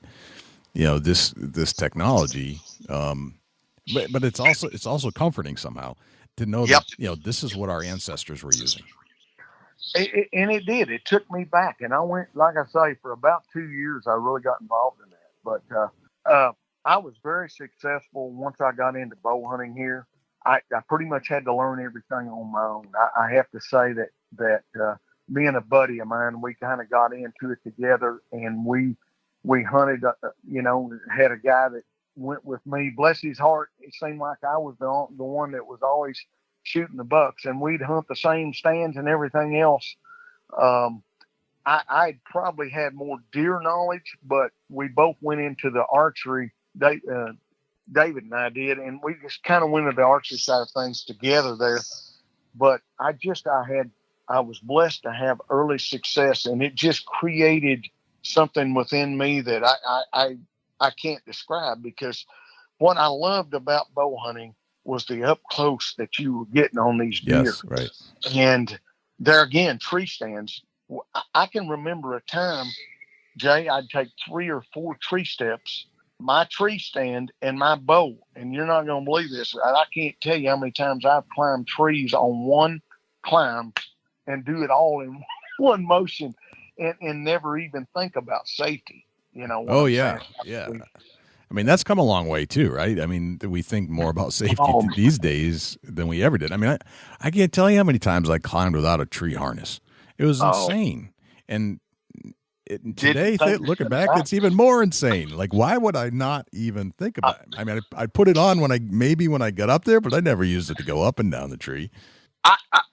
this technology, but it's also comforting somehow to know Yep. that, this is what our ancestors were using. And it did. It took me back, and I went, like I say, for about 2 years. I really got involved in that. But I was very successful once I got into bow hunting here. I pretty much had to learn everything on my own. I have to say that me and a buddy of mine, we kind of got into it together, and we hunted. Had a guy that went with me. Bless his heart, it seemed like I was the one that was always shooting the bucks, and we'd hunt the same stands and everything else. I probably had more deer knowledge, but we both went into the archery. David and I did, and we just kind of went into the archery side of things together there. But I was blessed to have early success, and it just created something within me that I can't describe, because what I loved about bow hunting was the up close that you were getting on these deer. Yes, right. And there again, tree stands. I can remember a time, Jay, I'd take 3 or 4 tree steps, my tree stand and my bow. And you're not going to believe this. I can't tell you how many times I've climbed trees on one climb and do it all in one motion and never even think about safety. Oh, yeah. Yeah. I mean, that's come a long way too, right? I mean, we think more about safety these days than we ever did. I mean, I can't tell you how many times I climbed without a tree harness. It was insane. And today, looking back, it's even more insane. Like, why would I not even think about it? I mean, I put it on when I got up there, but I never used it to go up and down the tree.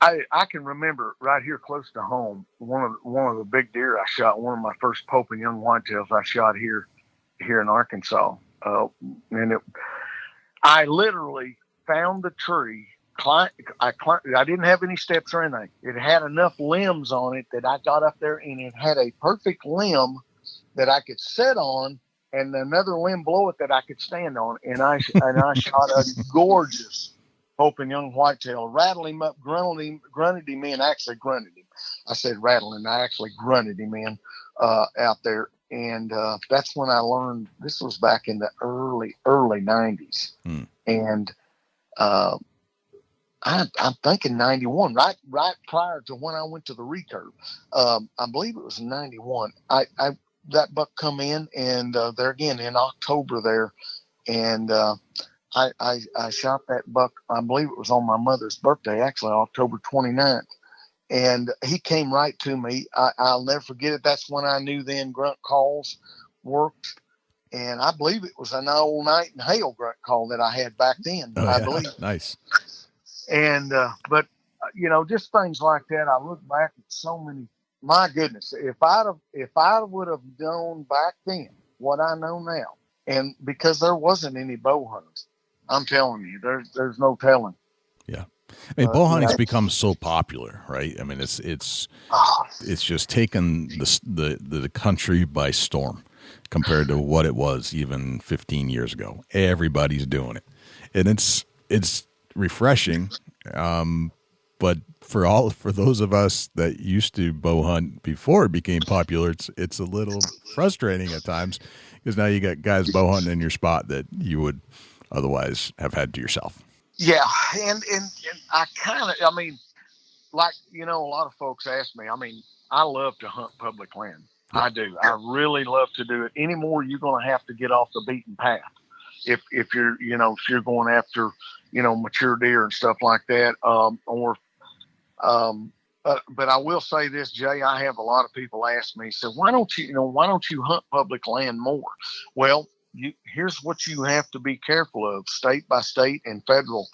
I can remember right here close to home, one of the big deer I shot, one of my first Pope and young whitetails I shot here in Arkansas. I literally found the tree. I didn't have any steps or anything. It had enough limbs on it that I got up there, and it had a perfect limb that I could sit on, and another limb below it that I could stand on. And I shot a gorgeous Pope and young whitetail. Rattled him up, grunted him in. Actually grunted him. I said rattling. I actually grunted him in out there. And that's when I learned. This was back in the early 90s. And I'm thinking 91, right prior to when I went to the recurve. I believe it was 91. That buck come in, and there again in October there, and I shot that buck. I believe it was on my mother's birthday, actually October 29th. And he came right to me. I'll never forget it. That's when I knew then grunt calls worked. And I believe it was an old night and hail grunt call that I had back then. I believe. Nice. And, but just things like that. I look back at so many, my goodness, if I would have known back then what I know now, and because there wasn't any bow hunters, I'm telling you, there's no telling. Yeah. I mean, bow hunting's become so popular, right? I mean, it's just taken the country by storm compared to what it was even 15 years ago. Everybody's doing it, and it's refreshing. But for those of us that used to bow hunt before it became popular, it's a little frustrating at times, because now you got guys bow hunting in your spot that you would otherwise have had to yourself. Yeah, and I like, a lot of folks ask me, I love to hunt public land. Yeah. I do. I really love to do it. Anymore, you're going to have to get off the beaten path. If you're going after, mature deer and stuff like that, but I will say this, Jay, I have a lot of people ask me, so why don't you hunt public land more? Well, here's what you have to be careful of, state by state and federal.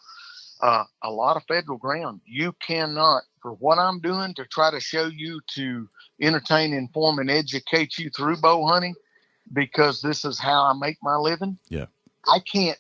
A lot of federal ground. You cannot, for what I'm doing to try to show you, to entertain, inform, and educate you through bow hunting, because this is how I make my living. Yeah. I can't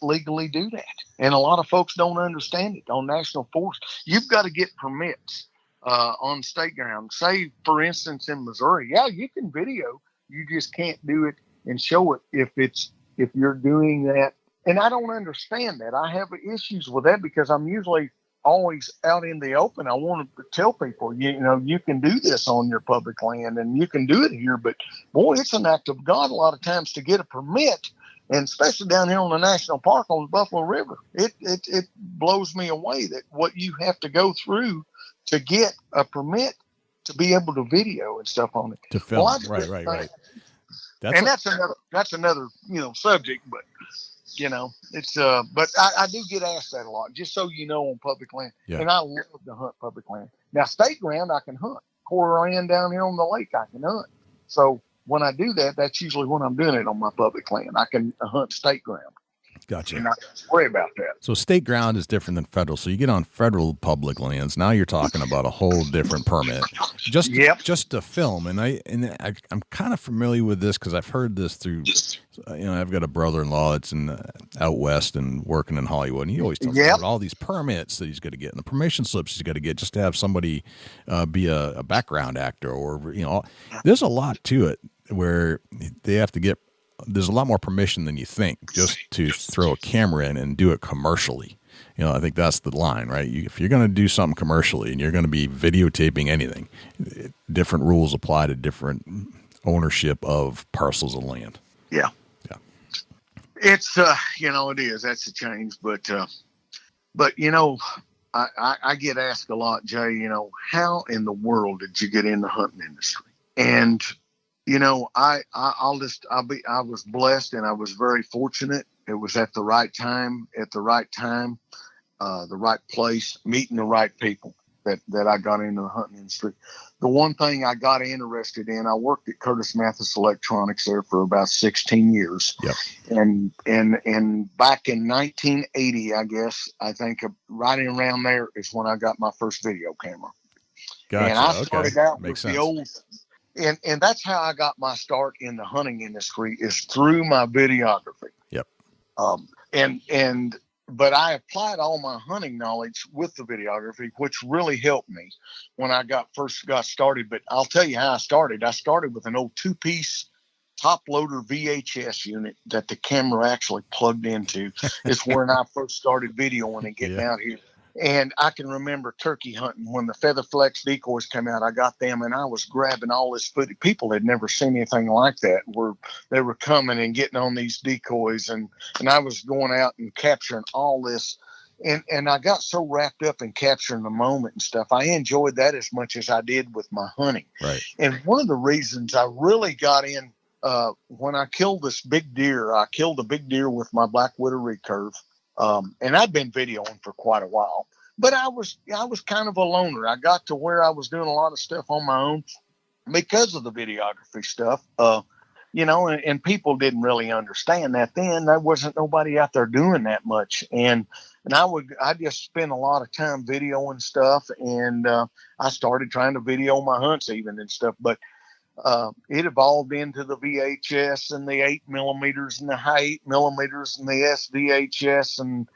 legally do that. And a lot of folks don't understand it. On national forest, you've got to get permits. on state ground. Say, for instance, in Missouri, yeah, you can video. You just can't do it and show it if you're doing that. And I don't understand that. I have issues with that because I'm usually always out in the open. I want to tell people, you can do this on your public land and you can do it here. But boy, it's an act of God a lot of times to get a permit. And especially down here on the national park on the Buffalo River, it blows me away that what you have to go through to get a permit to be able to video and stuff on it. To film, right. That's another subject, but it's but I do get asked that a lot, just so you know, on public land. Yeah. And I love to hunt public land. Now, state ground I can hunt. Quarter land down here on the lake I can hunt. So when I do that, that's usually when I'm doing it on my public land. I can hunt state ground. Gotcha. And not worry about that. So state ground is different than federal. So you get on federal public lands. Now you're talking about a whole different permit, just to film. And I'm kind of familiar with this because I've heard this through. I've got a brother-in-law that's out west and working in Hollywood, and he always tells me about all these permits that he's got to get and the permission slips he's got to get just to have somebody be a background actor, or there's a lot to it where they have to get. There's a lot more permission than you think just to throw a camera in and do it commercially. I think that's the line, right? If you're going to do something commercially and you're going to be videotaping anything, different rules apply to different ownership of parcels of land. Yeah. It's, it is. That's a change. But I get asked a lot, Jay, how in the world did you get in the hunting industry? And I was blessed and I was very fortunate. It was at the right time, the right place, meeting the right people that I got into the hunting industry. The one thing I got interested in, I worked at Curtis Mathis Electronics there for about 16 years. Yep. And back in 1980, I think right around there is when I got my first video camera. Gotcha. And I started out Makes with sense. the old. And that's how I got my start in the hunting industry, is through my videography. Yep. But I applied all my hunting knowledge with the videography, which really helped me when I first got started. But I'll tell you how I started. I started with an old 2-piece top loader VHS unit that the camera actually plugged into. It's when I first started videoing and getting out here. And I can remember turkey hunting when the Featherflex decoys came out. I got them and I was grabbing all this footage. People had never seen anything like that, where they were coming and getting on these decoys. And I was going out and capturing all this. And I got so wrapped up in capturing the moment and stuff. I enjoyed that as much as I did with my hunting. Right. And one of the reasons I really got in, when I killed this big deer, I killed a big deer with my black widow recurve. And I'd been videoing for quite a while, but I was kind of a loner. I got to where I was doing a lot of stuff on my own because of the videography stuff, and people didn't really understand that then. There wasn't nobody out there doing that much. And I just spent a lot of time videoing stuff, and I started trying to video my hunts even and stuff, but it evolved into the VHS and the 8mm and the high 8mm and the SVHS and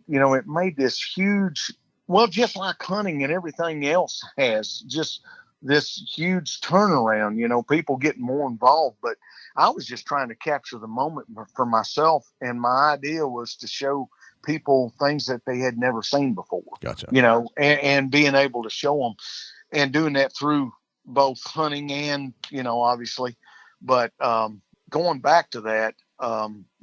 it made this huge, well, just like hunting and everything else has, just this huge turnaround, people getting more involved. But I was just trying to capture the moment for myself, and my idea was to show people things that they had never seen before. Gotcha. And being able to show them, and doing that through both hunting and, obviously, but going back to that,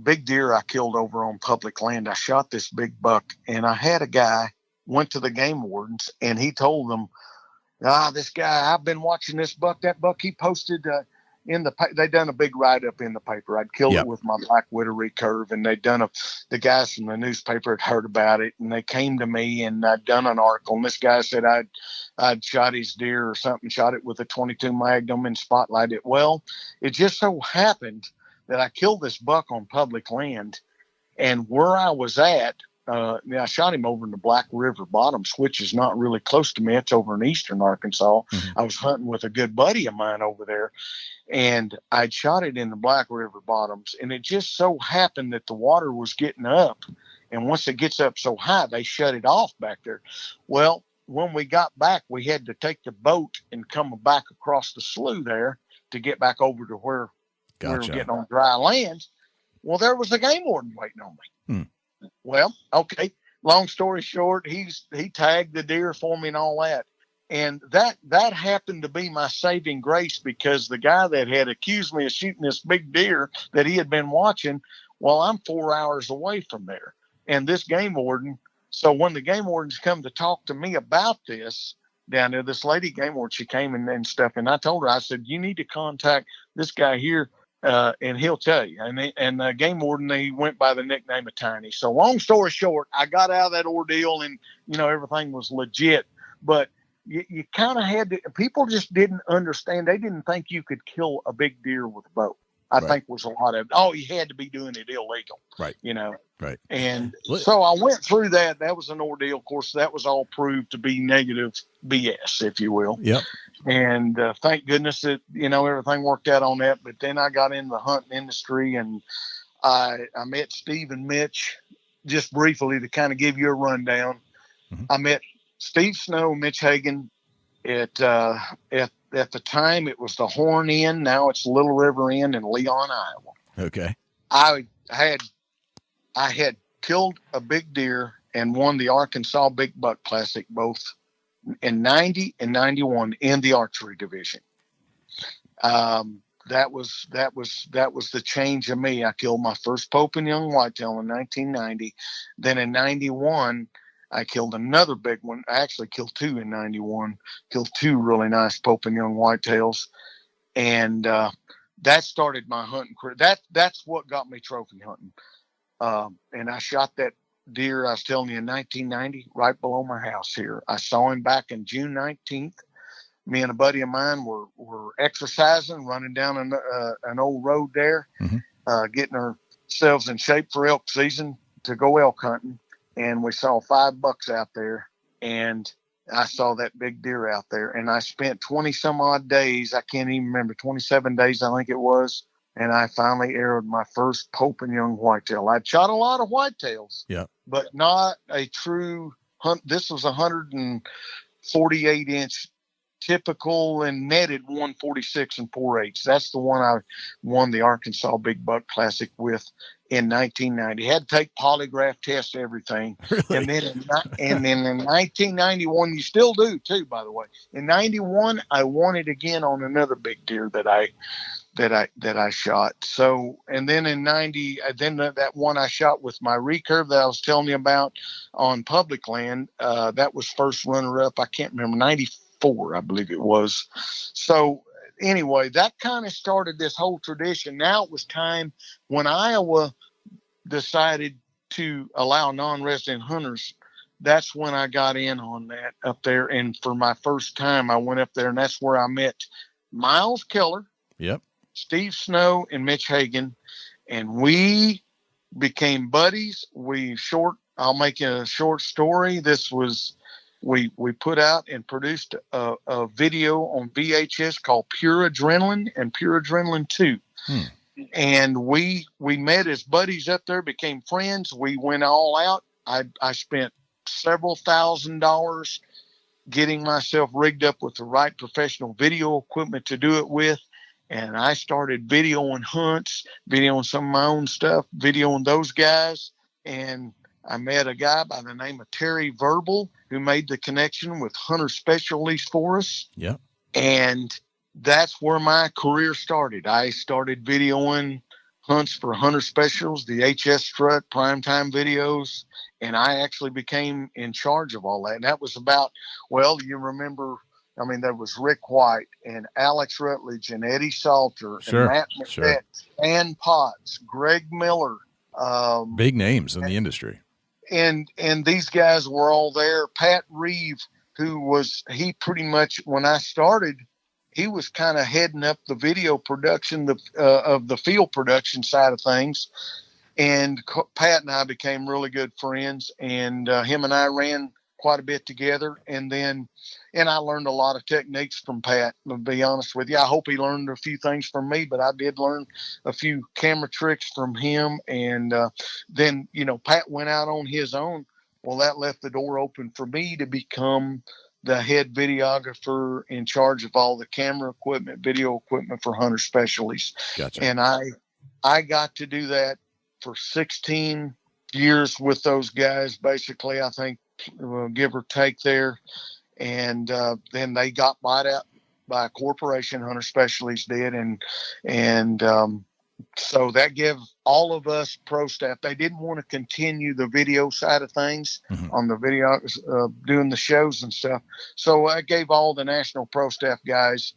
big deer I killed over on public land. I shot this big buck, and I had a guy went to the game wardens, and he told them, this guy, I've been watching this buck. That buck he posted they done a big write-up in the paper. I'd killed it with my black widow recurve, and the guys from the newspaper had heard about it, and they came to me, and I'd done an article, and this guy said I'd shot his deer or something, shot it with a 22 Magnum and spotlighted it. Well, it just so happened that I killed this buck on public land, and where I was at, I shot him over in the Black River Bottoms, which is not really close to me. It's over in eastern Arkansas. Mm-hmm. I was hunting with a good buddy of mine over there, and I'd shot it in the Black River Bottoms, and it just so happened that the water was getting up, and once it gets up so high, they shut it off back there. Well, when we got back, we had to take the boat and come back across the slough there to get back over to where we were getting on dry land. Well, there was a game warden waiting on me. Well, okay. Long story short, he tagged the deer for me and all that. And that happened to be my saving grace, because the guy that had accused me of shooting this big deer that he had been watching, well, I'm 4 hours away from there. And this game warden, so when the game wardens come to talk to me about this down there, this lady game warden, she came and stuff, and I told her, I said, you need to contact this guy here, and he'll tell you. And the game warden, he went by the nickname of Tiny. So long story short, I got out of that ordeal, and, everything was legit. But you kind of had to, people just didn't understand. They didn't think you could kill a big deer with a bow. I think was a lot of, you had to be doing it illegal. Right. Right. And so I went through that. That was an ordeal. Of course, that was all proved to be negative BS, if you will. Yep. And thank goodness that, everything worked out on that. But then I got in the hunting industry, and I met Steve and Mitch, just briefly to kind of give you a rundown. I met Steve Snow, Mitch Hagan at the time it was the Horn Inn. Now it's Little River Inn in Leon, Iowa. Okay. I had killed a big deer and won the Arkansas Big Buck Classic both in 90 and 91 in the archery division. That was the change of me. I killed my first Pope and Young whitetail in 1990. Then in 91, I killed another big one. I actually killed two in 91, killed two really nice Pope and Young whitetails. And that started my hunting career. That's what got me trophy hunting. And I shot that deer, I was telling you, in 1990, right below my house here. I saw him back in June 19th. Me and a buddy of mine were exercising, running down an old road there, getting ourselves in shape for elk season to go elk hunting. And we saw 5 bucks out there, and I saw that big deer out there. And I spent 20 some odd days. I can't even remember, 27 days, I think it was. And I finally arrowed my first Pope and Young whitetail. I'd shot a lot of whitetails, but not a true hunt. This was 148 inch typical and netted 146 and 4/8. That's the one I won the Arkansas Big Buck Classic with in 1990. Had to take polygraph tests, everything. Really? And then in 1991, you still do too, by the way. In 91, I won it again on another big deer that I shot. So, and then in 90, then that one I shot with my recurve that I was telling you about on public land, that was first runner up. I can't remember, 94, I believe it was. So anyway, that kind of started this whole tradition. Now it was time when Iowa decided to allow non-resident hunters. That's when I got in on that up there. And for my first time, I went up there, and that's where I met Miles Keller. Yep. Steve Snow and Mitch Hagan, and we became buddies. I'll make a short story. This was, we put out and produced a video on VHS called Pure Adrenaline and Pure Adrenaline 2. And we met as buddies up there, became friends. We went all out. I spent several $1,000s getting myself rigged up with the right professional video equipment to do it with. And I started videoing hunts, videoing some of my own stuff, videoing those guys. And I met a guy by the name of Terry Verbal, who made the connection with Hunter Specialties for us. Yeah. And that's where my career started. I started videoing hunts for Hunter Specials, the HS Strut, primetime videos. And I actually became in charge of all that. And that was about, well, you remember, I mean, there was Rick White and Alex Rutledge and Eddie Salter and Matt McBeth, Stan Potts, Greg Miller. Big names in the industry. And these guys were all there. Pat Reeve, he pretty much, when I started, he was kind of heading up the video production of the field production side of things. And Pat and I became really good friends, and him and I ran quite a bit together. And I learned a lot of techniques from Pat, to be honest with you. I hope he learned a few things from me, but I did learn a few camera tricks from him. And then, Pat went out on his own Well, that left the door open for me to become the head videographer in charge of all the camera equipment, video equipment for hunter specialties. Gotcha. And I got to do that for 16 years with those guys, basically, I think, give or take there. And then they got bought out by a corporation, Hunter Specialties did. And so that gave all of us pro staff, they didn't want to continue the video side of things on the video, doing the shows and stuff. So I gave all the national pro staff guys,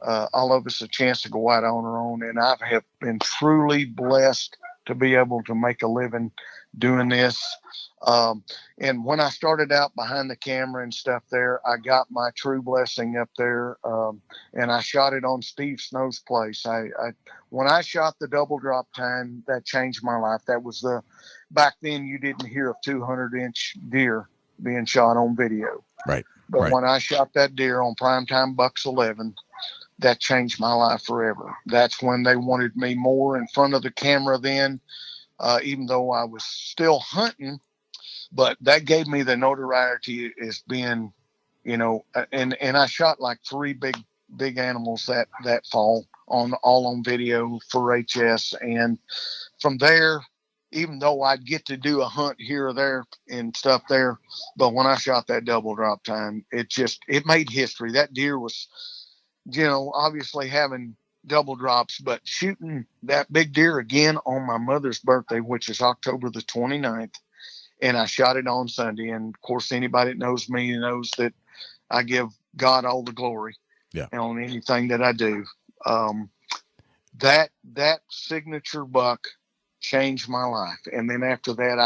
all of us, a chance to go out on our own. And I have been truly blessed to be able to make a living doing this. And when I started out behind the camera and stuff there, I got my true blessing up there. And I shot it on Steve Snow's place. When I shot the double drop time, that changed my life. That was back then you didn't hear of 200-inch deer being shot on video. Right. But when I shot that deer on primetime Bucks 11, that changed my life forever. That's when they wanted me more in front of the camera then, even though I was still hunting. But that gave me the notoriety as being, and I shot like 3 big animals that fall all on video for HS. And from there, even though I'd get to do a hunt here or there and stuff there, but when I shot that double drop time, it made history. That deer was, obviously having double drops, but shooting that big deer again on my mother's birthday, which is October the 29th. And I shot it on Sunday. And of course, anybody that knows me knows that I give God all the glory on anything that I do. That signature buck changed my life. And then after that,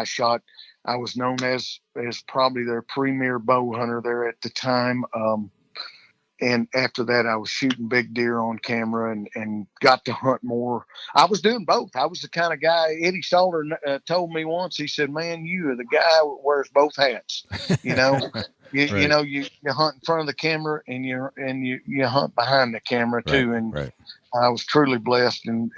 I was known as probably their premier bow hunter there at the time. And after that, I was shooting big deer on camera and got to hunt more. I was doing both. I was the kind of guy, Eddie Salter told me once, he said, man, you are the guy who wears both hats. You hunt in front of the camera and you hunt behind the camera too. And I was truly blessed and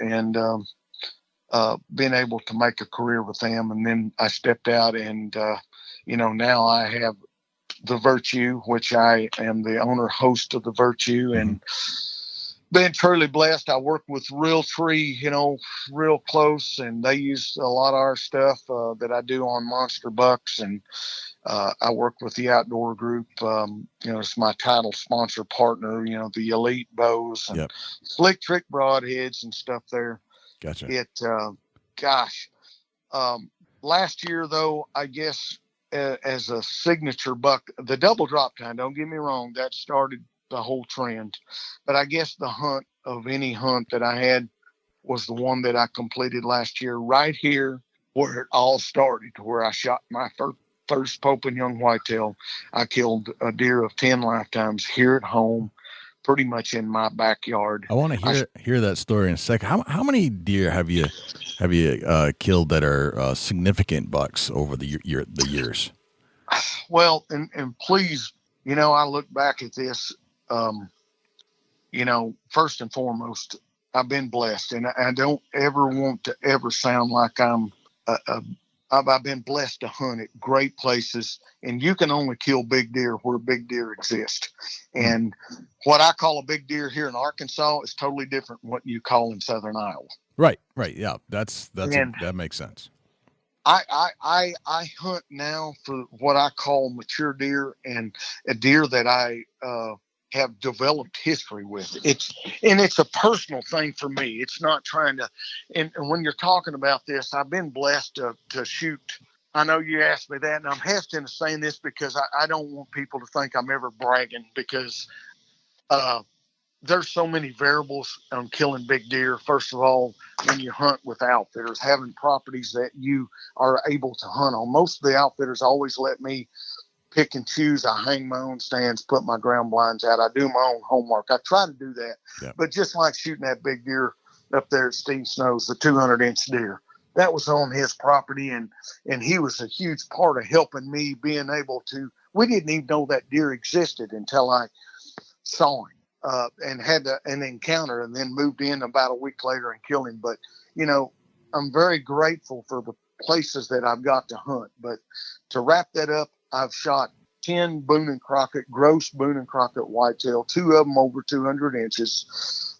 been able to make a career with them. And then I stepped out and, now I have the Virtue, which I am the owner host of the Virtue, and been truly blessed. I work with Realtree, real close, and they use a lot of our stuff that I do on monster bucks. And I work with the Outdoor Group. It's my title sponsor partner, the Elite Bows and Slick Trick Broadheads and stuff there. Gotcha. Last year, though, I guess, as a signature buck, the double drop time, don't get me wrong, that started the whole trend. But I guess the hunt of any hunt that I had was the one that I completed last year, right here where it all started, where I shot my first Pope and young whitetail. I killed a deer of 10 lifetimes here at home, pretty much in my backyard. I want to hear that story in a second. How many deer have you killed that are significant bucks over the years? Well, and please, I look back at this, first and foremost, I've been blessed, and I don't ever want to ever sound like I've been blessed to hunt at great places, and you can only kill big deer where big deer exist. And what I call a big deer here in Arkansas is totally different from what you call in Southern Iowa. Right. Yeah, that makes sense. I hunt now for what I call mature deer and a deer that I have developed history with. It's a personal thing for me. It's not trying to, and when you're talking about this, I've been blessed to shoot. I know you asked me that, and I'm hesitant to saying this because I don't want people to think I'm ever bragging, because there's so many variables on killing big deer. First of all, when you hunt with outfitters, having properties that you are able to hunt on. Most of the outfitters always let me pick and choose. I hang my own stands, put my ground blinds out. I do my own homework. I try to do that. Yeah. But just like shooting that big deer up there at Steve Snow's, the 200-inch deer, that was on his property, and he was a huge part of helping me being able to. We didn't even know that deer existed until I saw him. And had an encounter, and then moved in about a week later and killed him. But, I'm very grateful for places that I've got to hunt. But to wrap that up, I've shot 10 Boone and Crockett, gross Boone and Crockett whitetail, 2 of them over 200 inches.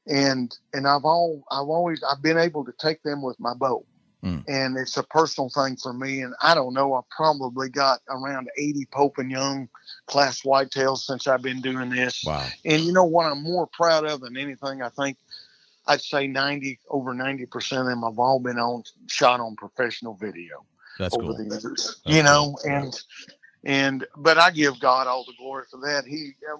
And I've been able to take them with my bow. And it's a personal thing for me. And I don't know, I've probably got around 80 Pope and Young class whitetails since I've been doing this. Wow. And you know what I'm more proud of than anything? I think I'd say over 90% of them have all been shot on professional video. That's over cool. the years. That's cool. Yeah. But I give God all the glory for that.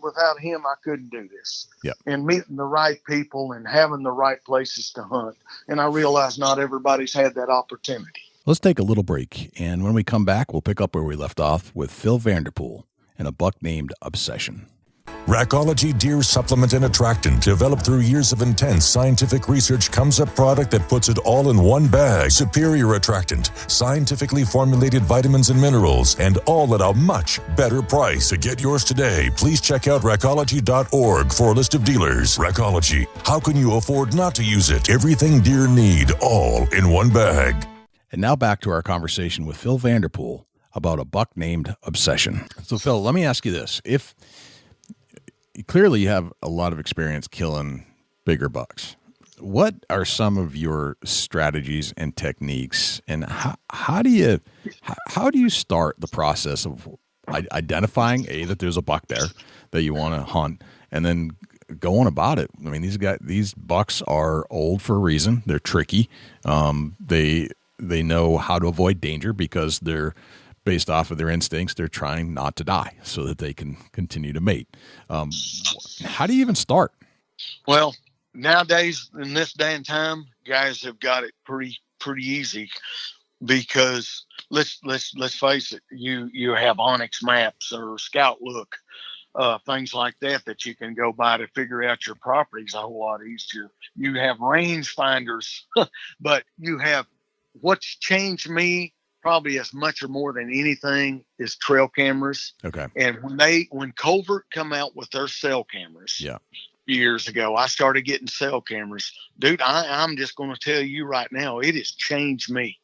Without him, I couldn't do this. Yep. And meeting the right people and having the right places to hunt. And I realize not everybody's had that opportunity. Let's take a little break. And when we come back, we'll pick up where we left off with Phil Vanderpool and a buck named Obsession. Rackology Deer Supplement and Attractant, developed through years of intense scientific research, comes a product that puts it all in one bag. Superior attractant, scientifically formulated vitamins and minerals, and all at a much better price. To get yours today, please check out rackology.org for a list of dealers. Rackology, how can you afford not to use it? Everything deer need, all in one bag. And now back to our conversation with Phil Vanderpool about a buck named Obsession. So Phil, let me ask you this. If clearly you have a lot of experience killing bigger bucks, what are some of your strategies and techniques, and how do you start the process of identifying that there's a buck there that you want to hunt, and then going about it? I mean, these bucks are old for a reason. They're tricky. They know how to avoid danger because they're based off of their instincts. They're trying not to die so that they can continue to mate. How do you even start? Well, nowadays, in this day and time, guys have got it pretty easy, because let's face it, you have Onyx maps or Scout Look, things like that you can go by to figure out your properties a whole lot easier. You have range finders, but you have, what's changed me probably as much or more than anything is trail cameras. Okay. And when Covert come out with their cell cameras, years ago, I started getting cell cameras. Dude, I'm just going to tell you right now, it has changed me.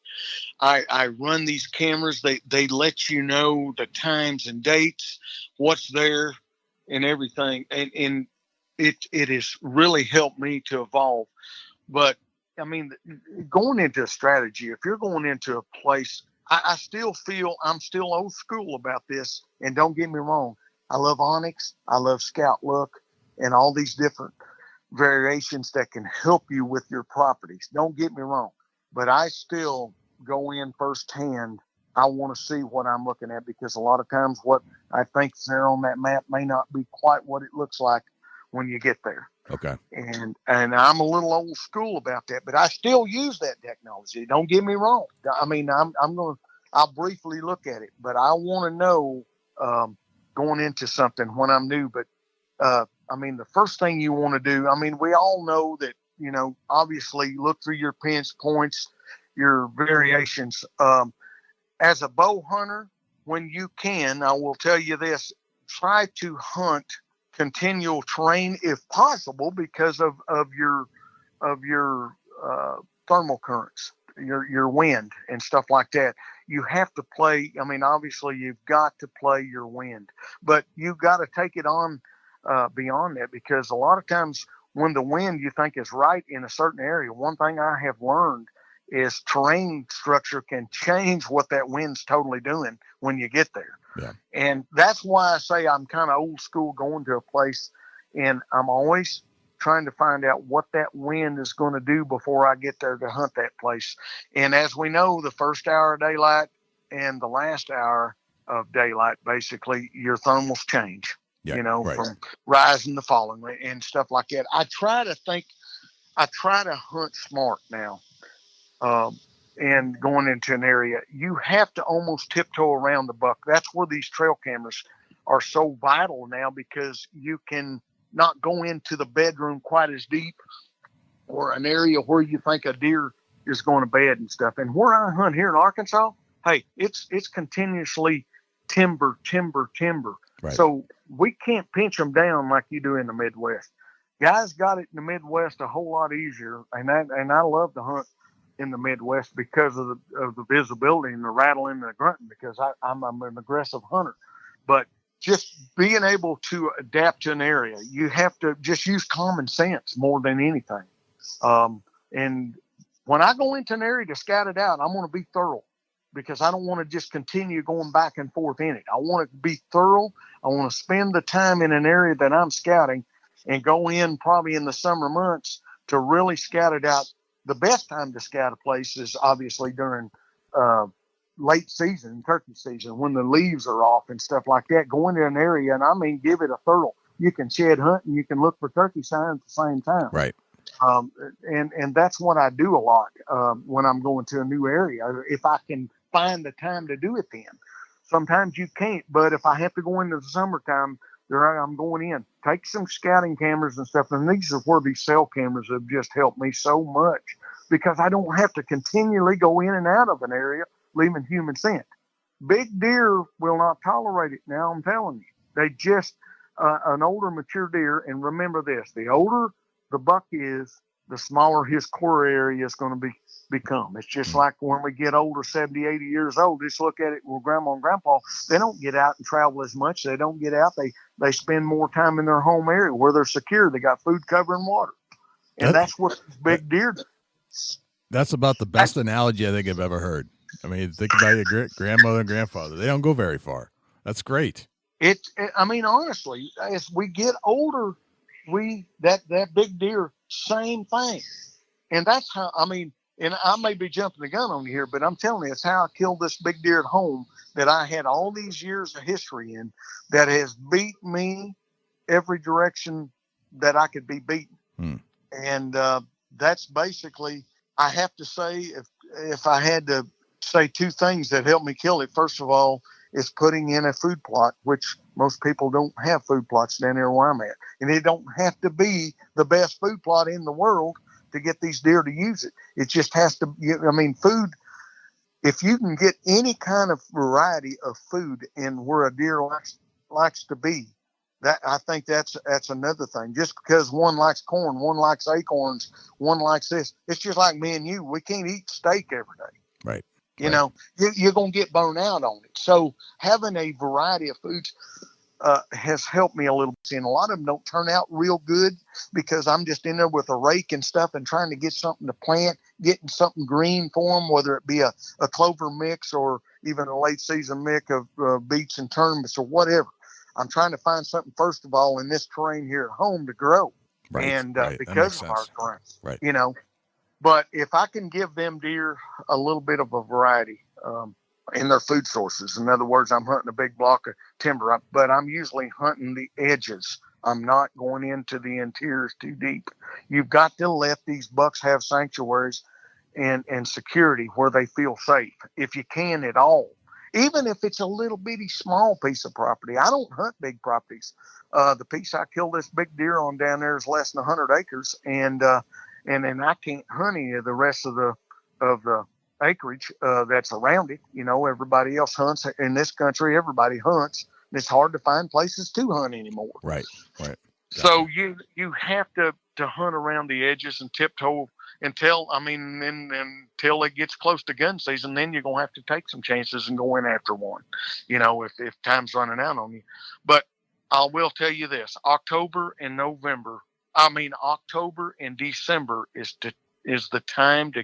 I run these cameras. They let you know the times and dates, what's there and everything. And it has really helped me to evolve. But I mean, going into a strategy, if you're going into a place, I still feel I'm still old school about this. And don't get me wrong, I love Onyx, I love Scout Look, and all these different variations that can help you with your properties. Don't get me wrong, but I still go in firsthand. I want to see what I'm looking at, because a lot of times what I think is there on that map may not be quite what it looks like when you get there. Okay. And I'm a little old school about that, but I still use that technology. Don't get me wrong. I mean, I'll briefly look at it, but I want to know, going into something when I'm new. But, I mean, the first thing you want to do, I mean, we all know that, obviously look through your pinch points, your variations. As a bow hunter, when you can, I will tell you this, try to hunt continual terrain if possible, because of your thermal currents, your wind and stuff like that. You have to play. I mean, obviously you've got to play your wind, but you've got to take it on beyond that, because a lot of times when the wind you think is right in a certain area, one thing I have learned is terrain structure can change what that wind's totally doing when you get there. Yeah. And that's why I say I'm kind of old school going to a place, and I'm always trying to find out what that wind is going to do before I get there to hunt that place. And as we know, the first hour of daylight and the last hour of daylight, basically your thermals change, right. From rising to falling and stuff like that. I try to hunt smart now. And going into an area, you have to almost tiptoe around the buck. That's where these trail cameras are so vital now, because you can not go into the bedroom quite as deep, or an area where you think a deer is going to bed and stuff. And where I hunt here in Arkansas, hey, it's continuously timber. Right. So we can't pinch them down like you do in the Midwest. Guys got it in the Midwest a whole lot easier, and I love to hunt in the Midwest because of the visibility and the rattling and the grunting, because I'm an aggressive hunter. But just being able to adapt to an area, you have to just use common sense more than anything. And when I go into an area to scout it out, I'm going to be thorough, because I don't want to just continue going back and forth in it. I want it to be thorough. I want to spend the time in an area that I'm scouting and go in probably in the summer months to really scout it out. The best time to scout a place is obviously during late season, turkey season, when the leaves are off and stuff like that. Go into an area and, I mean, give it a thorough. You can shed hunt and you can look for turkey signs at the same time. Right. And that's what I do a lot when I'm going to a new area, if I can find the time to do it then. Sometimes you can't, but if I have to go into the summertime, I'm going in. Take some scouting cameras and stuff, and these are where these cell cameras have just helped me so much, because I don't have to continually go in and out of an area leaving human scent. Big deer will not tolerate it now, I'm telling you. They just, an older mature deer, and remember this, the older the buck is, the smaller his core area is going to become. It's just like when we get older, 70, 80 years old, just look at it with grandma and grandpa. They don't get out and travel as much. They don't get out. They spend more time in their home area where they're secure. They got food, cover, and water. And that's what big deer do. That's about the best analogy I think I've ever heard. I mean, think about your grandmother and grandfather. They don't go very far. That's great. I mean, honestly, as we get older, that big deer, same thing. And that's how, I mean, and I may be jumping the gun on you here, but I'm telling you, it's how I killed this big deer at home that I had all these years of history in, that has beat me every direction that I could be beaten. And that's basically, I have to say, if I had to say two things that helped me kill it, first of all, is putting in a food plot, which most people don't have food plots down there where I'm at. And it don't have to be the best food plot in the world to get these deer to use it. It just has to, I mean, food, if you can get any kind of variety of food in where a deer likes to be, that, I think that's another thing. Just because one likes corn, one likes acorns, one likes this, it's just like me and you. We can't eat steak every day. Right. You know, you're going to get burned out on it. So having a variety of foods has helped me a little bit. And a lot of them don't turn out real good because I'm just in there with a rake and stuff and trying to get something to plant, getting something green for them, whether it be a clover mix or even a late season mix of beets and turnips or whatever. I'm trying to find something, first of all, in this terrain here at home to grow. Right. And right. because of our terrain, right. You know. But if I can give them deer a little bit of a variety in their food sources, in other words, I'm hunting a big block of timber, but I'm usually hunting the edges. I'm not going into the interiors too deep. You've got to let these bucks have sanctuaries and security where they feel safe, if you can at all. Even if it's a little bitty small piece of property. I don't hunt big properties. The piece I killed this big deer on down there is less than 100 acres, and then I can't hunt any of the rest of the acreage that's around it. You know, everybody else hunts in this country. Everybody hunts. And it's hard to find places to hunt anymore. Right, right. So you have to hunt around the edges and tiptoe until it gets close to gun season. Then you're gonna have to take some chances and go in after one. You know, if time's running out on you. But I will tell you this: October and December is the time to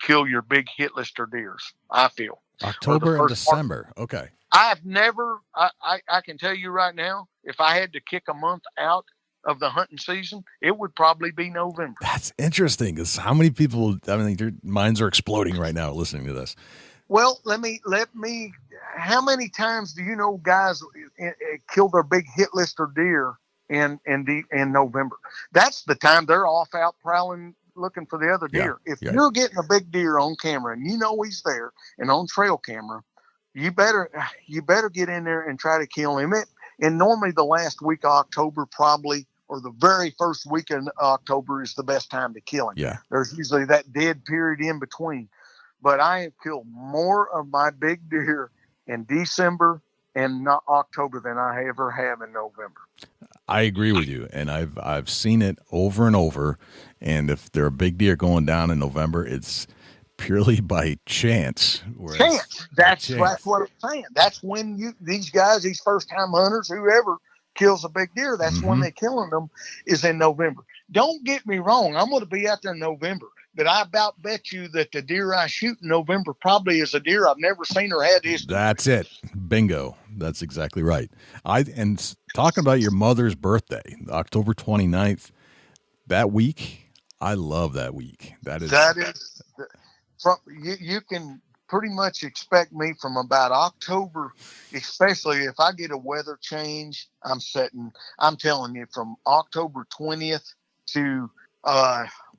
kill your big hit lister deers, I feel. October and December. Okay. I've never, I can tell you right now, if I had to kick a month out of the hunting season, it would probably be November. That's interesting, because how many people, I mean, their minds are exploding right now listening to this. Well, how many times do you know guys kill their big hit lister deer in November? That's the time they're off out prowling, looking for the other deer. If you're getting a big deer on camera and you know he's there and on trail camera, you better get in there and try to kill him. And normally the last week of October probably, or the very first week in October, is the best time to kill him. Yeah. There's usually that dead period in between. But I have killed more of my big deer in December and not October than I ever have in November. I agree with you, and I've seen it over and over. And if they're a big deer going down in November, it's purely by chance. Chance. That's what I'm saying. That's when these guys, these first-time hunters, whoever kills a big deer, that's when they're killing them, is in November. Don't get me wrong. I'm going to be out there in November, but I about bet you that the deer I shoot in November probably is a deer I've never seen or had history. That's it. Bingo. That's exactly right. And talking about your mother's birthday, October 29th, that week, I love that week. You can pretty much expect me from about October, especially if I get a weather change. I'm telling you, from October 20th to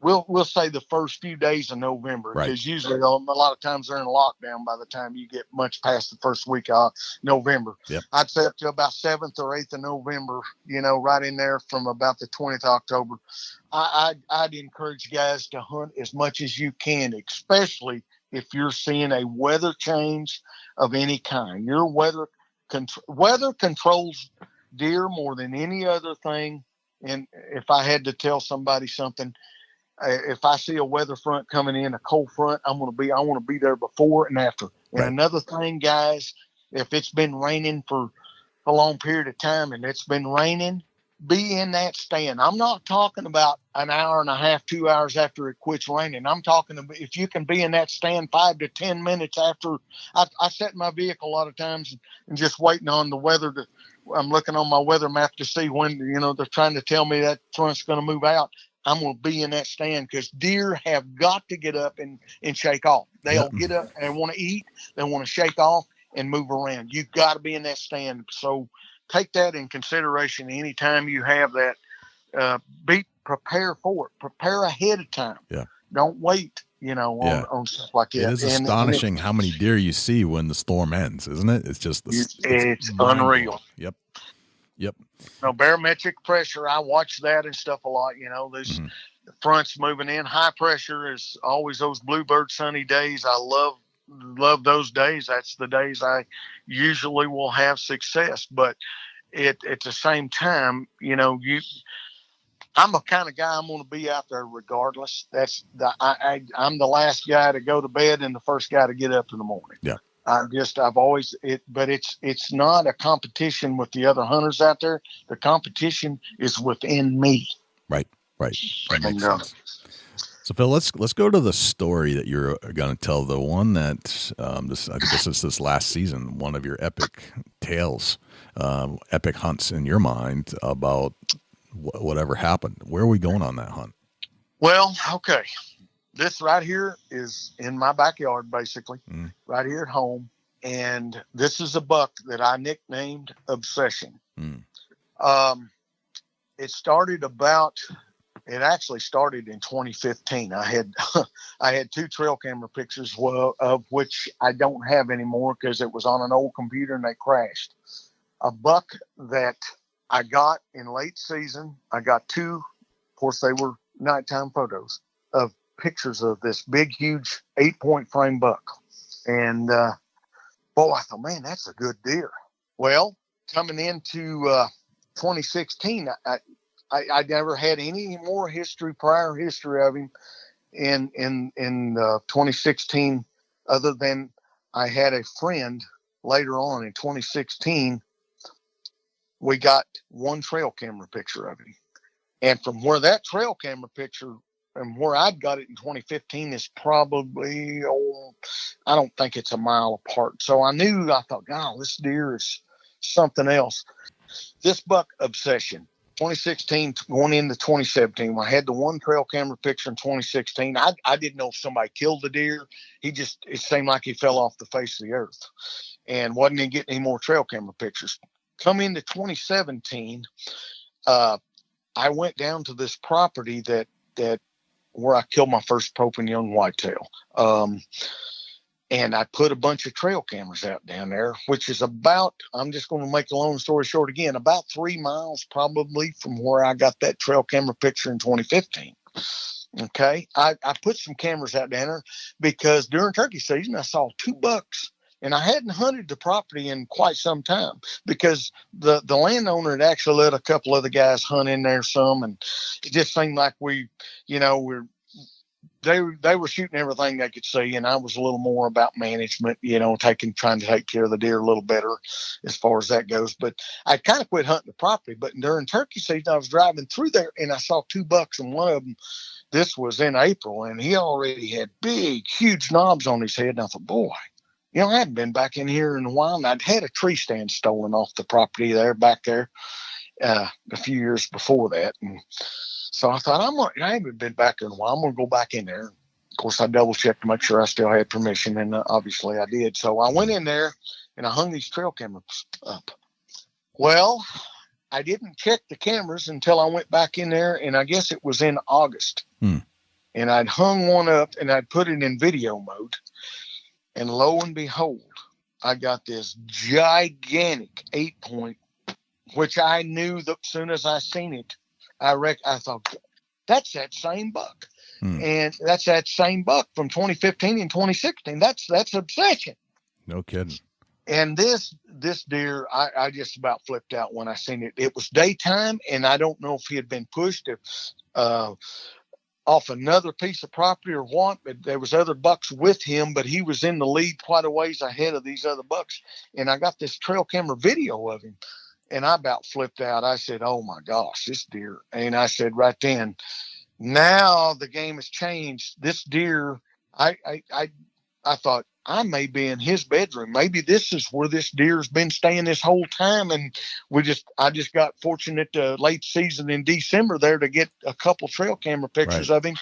we'll say the first few days of November, because usually a lot of times they're in lockdown by the time you get much past the first week of November. Yep. I'd say up to about 7th or 8th of November, right in there from about the 20th of October. I'd encourage guys to hunt as much as you can, especially if you're seeing a weather change of any kind. Your weather controls deer more than any other thing. And if I had to tell somebody something, if I see a weather front coming in, a cold front, I want to be there before and after. And another thing, guys, if it's been raining for a long period of time and it's been raining, be in that stand. I'm not talking about an hour and a half, 2 hours after it quits raining. I'm talking about if you can be in that stand 5 to 10 minutes after. I sit in my vehicle a lot of times and just waiting on the weather I'm looking on my weather map to see when, they're trying to tell me that front's going to move out. I'm going to be in that stand, because deer have got to get up and shake off. They'll get up and want to eat. They want to shake off and move around. You've got to be in that stand. So take that in consideration anytime you have that. Prepare for it. Prepare ahead of time. Yeah. Don't wait, on stuff like that. It is astonishing how many deer you see when the storm ends, isn't it? It's just it's unreal. Yep. Barometric pressure, I watch that and stuff a lot. There's the fronts moving in. High pressure is always those bluebird sunny days. I love those days. That's the days I usually will have success. But at the same time, I'm a kind of guy, I'm going to be out there regardless. I'm the last guy to go to bed and the first guy to get up in the morning. Yeah. But it's not a competition with the other hunters out there. The competition is within me. Right. That makes sense. So Phil, let's go to the story that you're going to tell. The one that I think this is this last season, one of your epic tales, epic hunts in your mind about whatever happened. Where are we going on that hunt? Well, okay. This right here is in my backyard, basically, right here at home. And this is a buck that I nicknamed Obsession. It actually started in 2015. I had 2 trail camera pictures, of which I don't have anymore because it was on an old computer and they crashed. A buck that I got in late season. I got 2, of course, they were nighttime photos of pictures of this big, huge 8-point frame buck. And, I thought, man, that's a good deer. Well, coming into 2016, I never had any more prior history of him in 2016, other than I had a friend later on in 2016. We got 1 trail camera picture of him. And from where that trail camera picture and where I'd got it in 2015 is probably, I don't think it's a mile apart. So I thought, God, this deer is something else. This buck Obsession, 2016 going into 2017, I had the 1 trail camera picture in 2016. I didn't know if somebody killed the deer. It seemed like he fell off the face of the earth and wasn't going to get any more trail camera pictures. Come into 2017, I went down to this property that where I killed my first Pope and young whitetail. And I put a bunch of trail cameras out down there, which is about, I'm just going to make a long story short again, about 3 miles probably from where I got that trail camera picture in 2015. Okay. I put some cameras out down there because during turkey season, I saw 2 bucks. And I hadn't hunted the property in quite some time because the landowner had actually let a couple of the guys hunt in there some. And it just seemed like we're they were shooting everything they could see, and I was a little more about management, trying to take care of the deer a little better as far as that goes. But I kind of quit hunting the property. But during turkey season, I was driving through there, and I saw 2 bucks, and one of them, this was in April, and he already had big, huge knobs on his head. And I thought, boy, I hadn't been back in here in a while, and I'd had a tree stand stolen off the property back there a few years before that. And so I thought, I haven't been back there in a while. I'm going to go back in there. Of course, I double checked to make sure I still had permission, and obviously I did. So I went in there, and I hung these trail cameras up. Well, I didn't check the cameras until I went back in there, and I guess it was in August. And I'd hung one up, and I'd put it in video mode. And lo and behold, I got this gigantic 8-point, which I knew as soon as I seen it, I thought, that's that same buck. And that's that same buck from 2015 and 2016. That's obsession. No kidding. And this deer, I just about flipped out when I seen it. It was daytime, and I don't know if he had been pushed off another piece of property or what, but there was other bucks with him, but he was in the lead quite a ways ahead of these other bucks. And I got this trail camera video of him, and I about flipped out. I said, oh my gosh, this deer. And I said right then, now the game has changed. This deer, I thought, I may be in his bedroom. Maybe this is where this deer's been staying this whole time. And I just got fortunate late season in December there to get a couple trail camera pictures of him,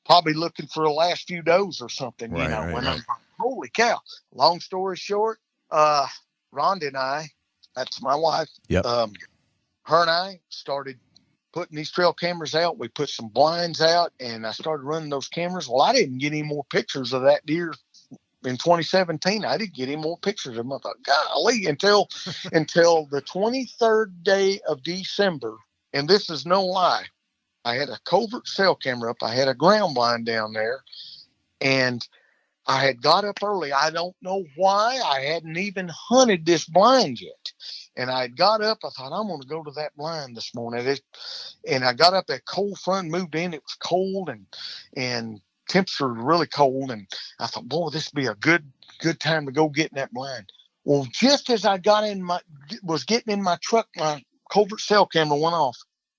probably looking for the last few does or something, And I'm like, holy cow. Long story short, Rhonda and I, that's my wife. Yep. Her and I started putting these trail cameras out. We put some blinds out, and I started running those cameras. Well, I didn't get any more pictures of that deer in 2017. I didn't get any more pictures of him. I thought, golly, until the 23rd day of December. And this is no lie. I had a covert cell camera up. I had a ground blind down there, and I had got up early. I don't know why. I hadn't even hunted this blind yet. And I got up. I thought, I'm going to go to that blind this morning. And I got up, that cold front moved in. It was cold, and temperature was really cold. And I thought, boy, this would be a good time to go get in that blind. Well, just as I was getting in my truck, my covert cell camera went off.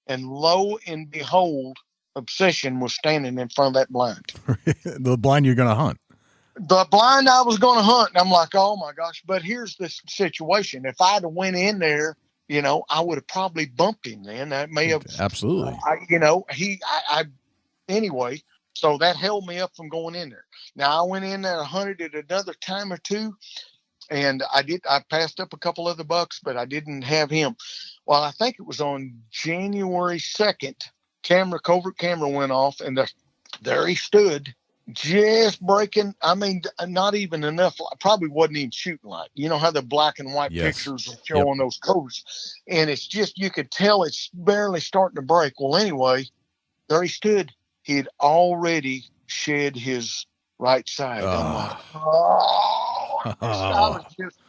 And lo and behold, Obsession was standing in front of that blind. The blind you're going to hunt. The blind I was going to hunt. And I'm like, oh my gosh. But here's the situation. If I'd have went in there, I would have probably bumped him then. That may have. Absolutely. Anyway, so that held me up from going in there. Now I went in there and hunted it another time or two. And I passed up a couple other bucks, but I didn't have him. Well, I think it was on January 2nd, covert camera went off, and there he stood, just breaking. I mean, not even enough. Probably wasn't even shooting light. You know how the black and white pictures are showing those coverts, and it's just, you could tell it's barely starting to break. Well, anyway, there he stood. He had already shed his right side. I'm like, I was just,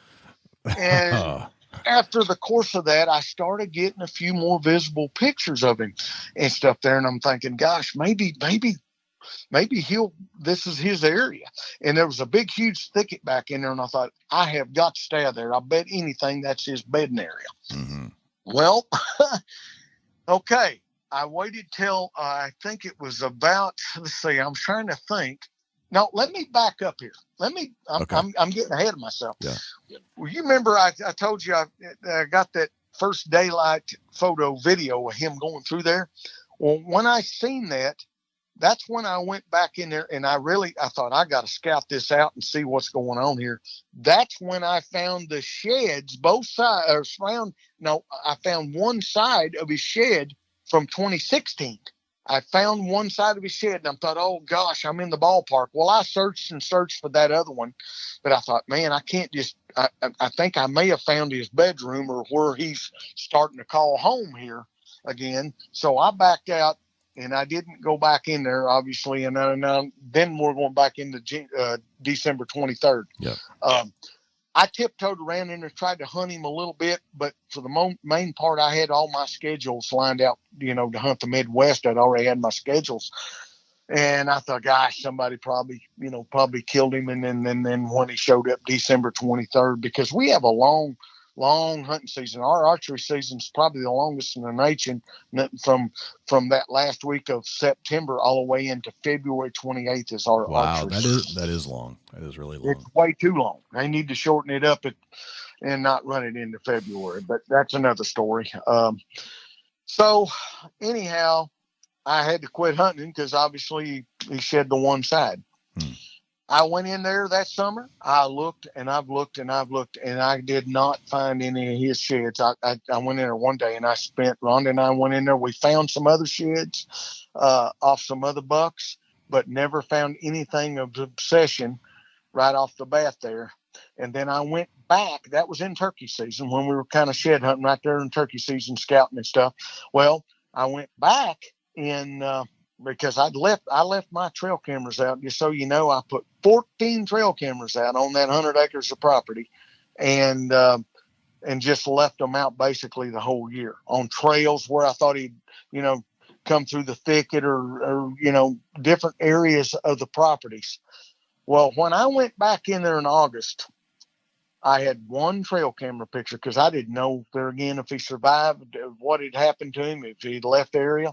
and after the course of that, I started getting a few more visible pictures of him and stuff there. And I'm thinking, gosh, maybe this is his area. And there was a big, huge thicket back in there. And I thought, I have got to stay there. I bet anything that's his bedding area. Mm-hmm. Well, okay. I waited till I think it was about, let's see, I'm trying to think. No, let me back up here. I'm getting ahead of myself. Yeah. Well, you remember I told you I got that first daylight photo video of him going through there. Well, when I seen that, that's when I went back in there, and I thought, I got to scout this out and see what's going on here. That's when I found the sheds, both sides. I found one side of his shed from 2016. I found one side of his shed, and I thought, oh gosh, I'm in the ballpark. Well, I searched and searched for that other one, but I thought, man, I can't just, I think I may have found his bedroom or where he's starting to call home here again. So I backed out, and I didn't go back in there, obviously. And then we're going back into December 23rd. Yeah. I tiptoed around in there, tried to hunt him a little bit, but for the main part, I had all my schedules lined out, to hunt the Midwest. I'd already had my schedules. And I thought, gosh, somebody probably killed him. And then when he showed up December 23rd, because we have a long hunting season. Our archery season is probably the longest in the nation, from that last week of September all the way into February 28th is our archery. That is long. That is really long. It's way too long. They need to shorten it up and not run it into February, but that's another story. So anyhow, I had to quit hunting because obviously he shed the one side. I went in there that summer. I looked and I've looked and I did not find any of his sheds. I went in there one day and Rhonda and I went in there. We found some other sheds off some other bucks, but never found anything of obsession right off the bat there. And then I went back. That was in turkey season when we were kind of shed hunting right there in turkey season, scouting and stuff. Well, I went back because I left my trail cameras out. Just so you know, I put 14 trail cameras out on that 100 acres of property, and just left them out basically the whole year on trails where I thought he'd, come through the thicket or different areas of the properties. Well, when I went back in there in August, I had one trail camera picture because I didn't know there again if he survived, what had happened to him, if he'd left the area.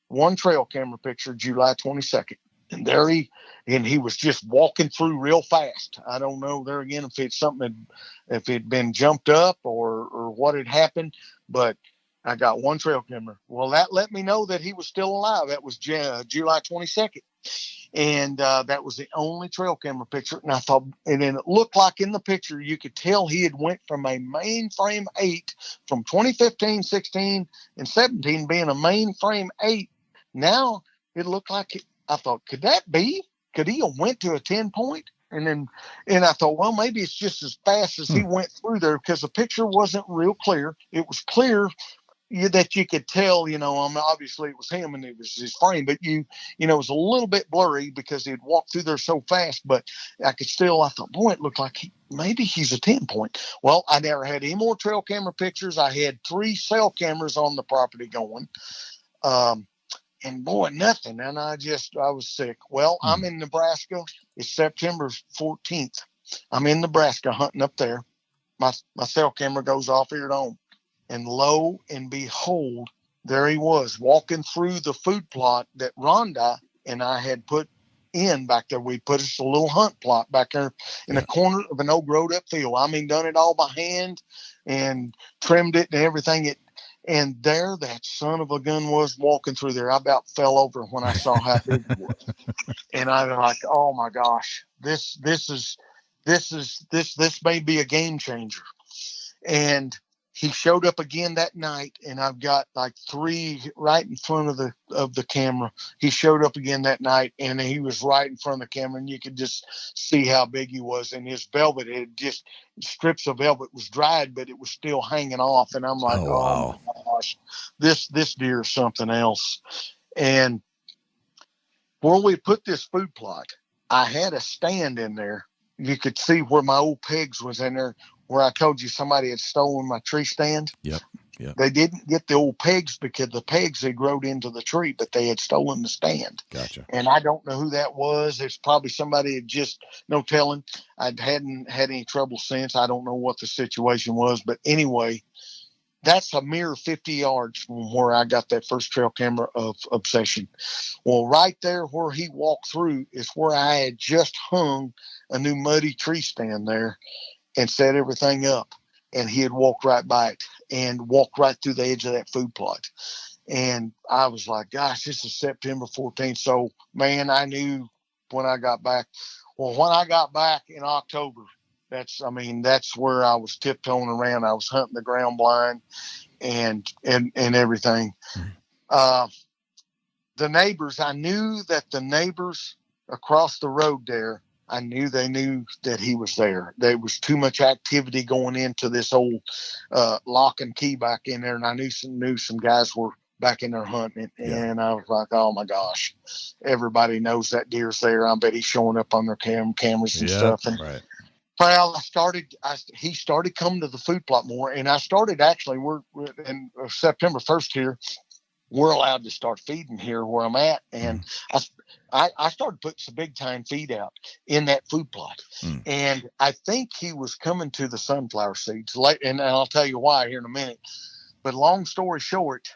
One trail camera picture, July 22nd. And there he was just walking through real fast. I don't know there again if it's something, if it'd been jumped up or what had happened, but I got one trail camera. Well, that let me know that he was still alive. That was July 22nd. And that was the only trail camera picture. And I thought, and then it looked like in the picture, you could tell he had went from a mainframe 8 from 2015, 16, and 17 being a mainframe 8. Now it looked like I thought, could that be? Could he have went to a 10 point? And I thought, well, maybe it's just as fast as he went through there because the picture wasn't real clear. It was clear that you could tell, obviously it was him and it was his frame, but it was a little bit blurry because he'd walked through there so fast, but I thought, boy, it looked like maybe he's a 10 point. Well, I never had any more trail camera pictures. I had 3 cell cameras on the property going. And boy, nothing. And I was sick. Well, I'm in Nebraska. It's September 14th. I'm in Nebraska hunting up there. My cell camera goes off here at home. And lo and behold, there he was walking through the food plot that Rhonda and I had put in back there. We put us a little hunt plot back there in a corner of an old growed up field. I mean, done it all by hand and trimmed it and everything. And there that son of a gun was walking through there. I about fell over when I saw how big it was. And I was like, oh my gosh, this may be a game changer. And he showed up again that night, and I've got like 3 right in front of the camera. He showed up again that night, and he was right in front of the camera, and you could just see how big he was. And his velvet, strips of velvet was dried, but it was still hanging off. And I'm like, oh my gosh, this deer is something else. And where we put this food plot, I had a stand in there. You could see where my old pegs was in there, where I told you somebody had stolen my tree stand. Yep. They didn't get the old pegs because the pegs had growed into the tree, but they had stolen the stand. Gotcha. And I don't know who that was. It's probably somebody had just no telling. I hadn't had any trouble since. I don't know what the situation was, but anyway, that's a mere 50 yards from where I got that first trail camera of obsession. Well, right there where he walked through is where I had just hung a new muddy tree stand there and set everything up, and he had walked right by it and walked right through the edge of that food plot. And I was like, gosh, this is September 14th. So, man, I knew when I got back. Well, when I got back in October, that's where I was tiptoeing around. I was hunting the ground blind and everything. The neighbors, I knew that the neighbors across the road there, I knew they knew that he was there. There was too much activity going into this old lock and key back in there, and I knew some guys were back in there hunting. And I was like, oh my gosh, everybody knows that deer's there. I bet he's showing up on their cameras and stuff. And well, he started coming to the food plot more, and I started actually. We're in September 1st here. we're allowed to start feeding here where I'm at. And I started putting some big time feed out in that food plot. And I think he was coming to the sunflower seeds late. And I'll tell you why here in a minute. But long story short,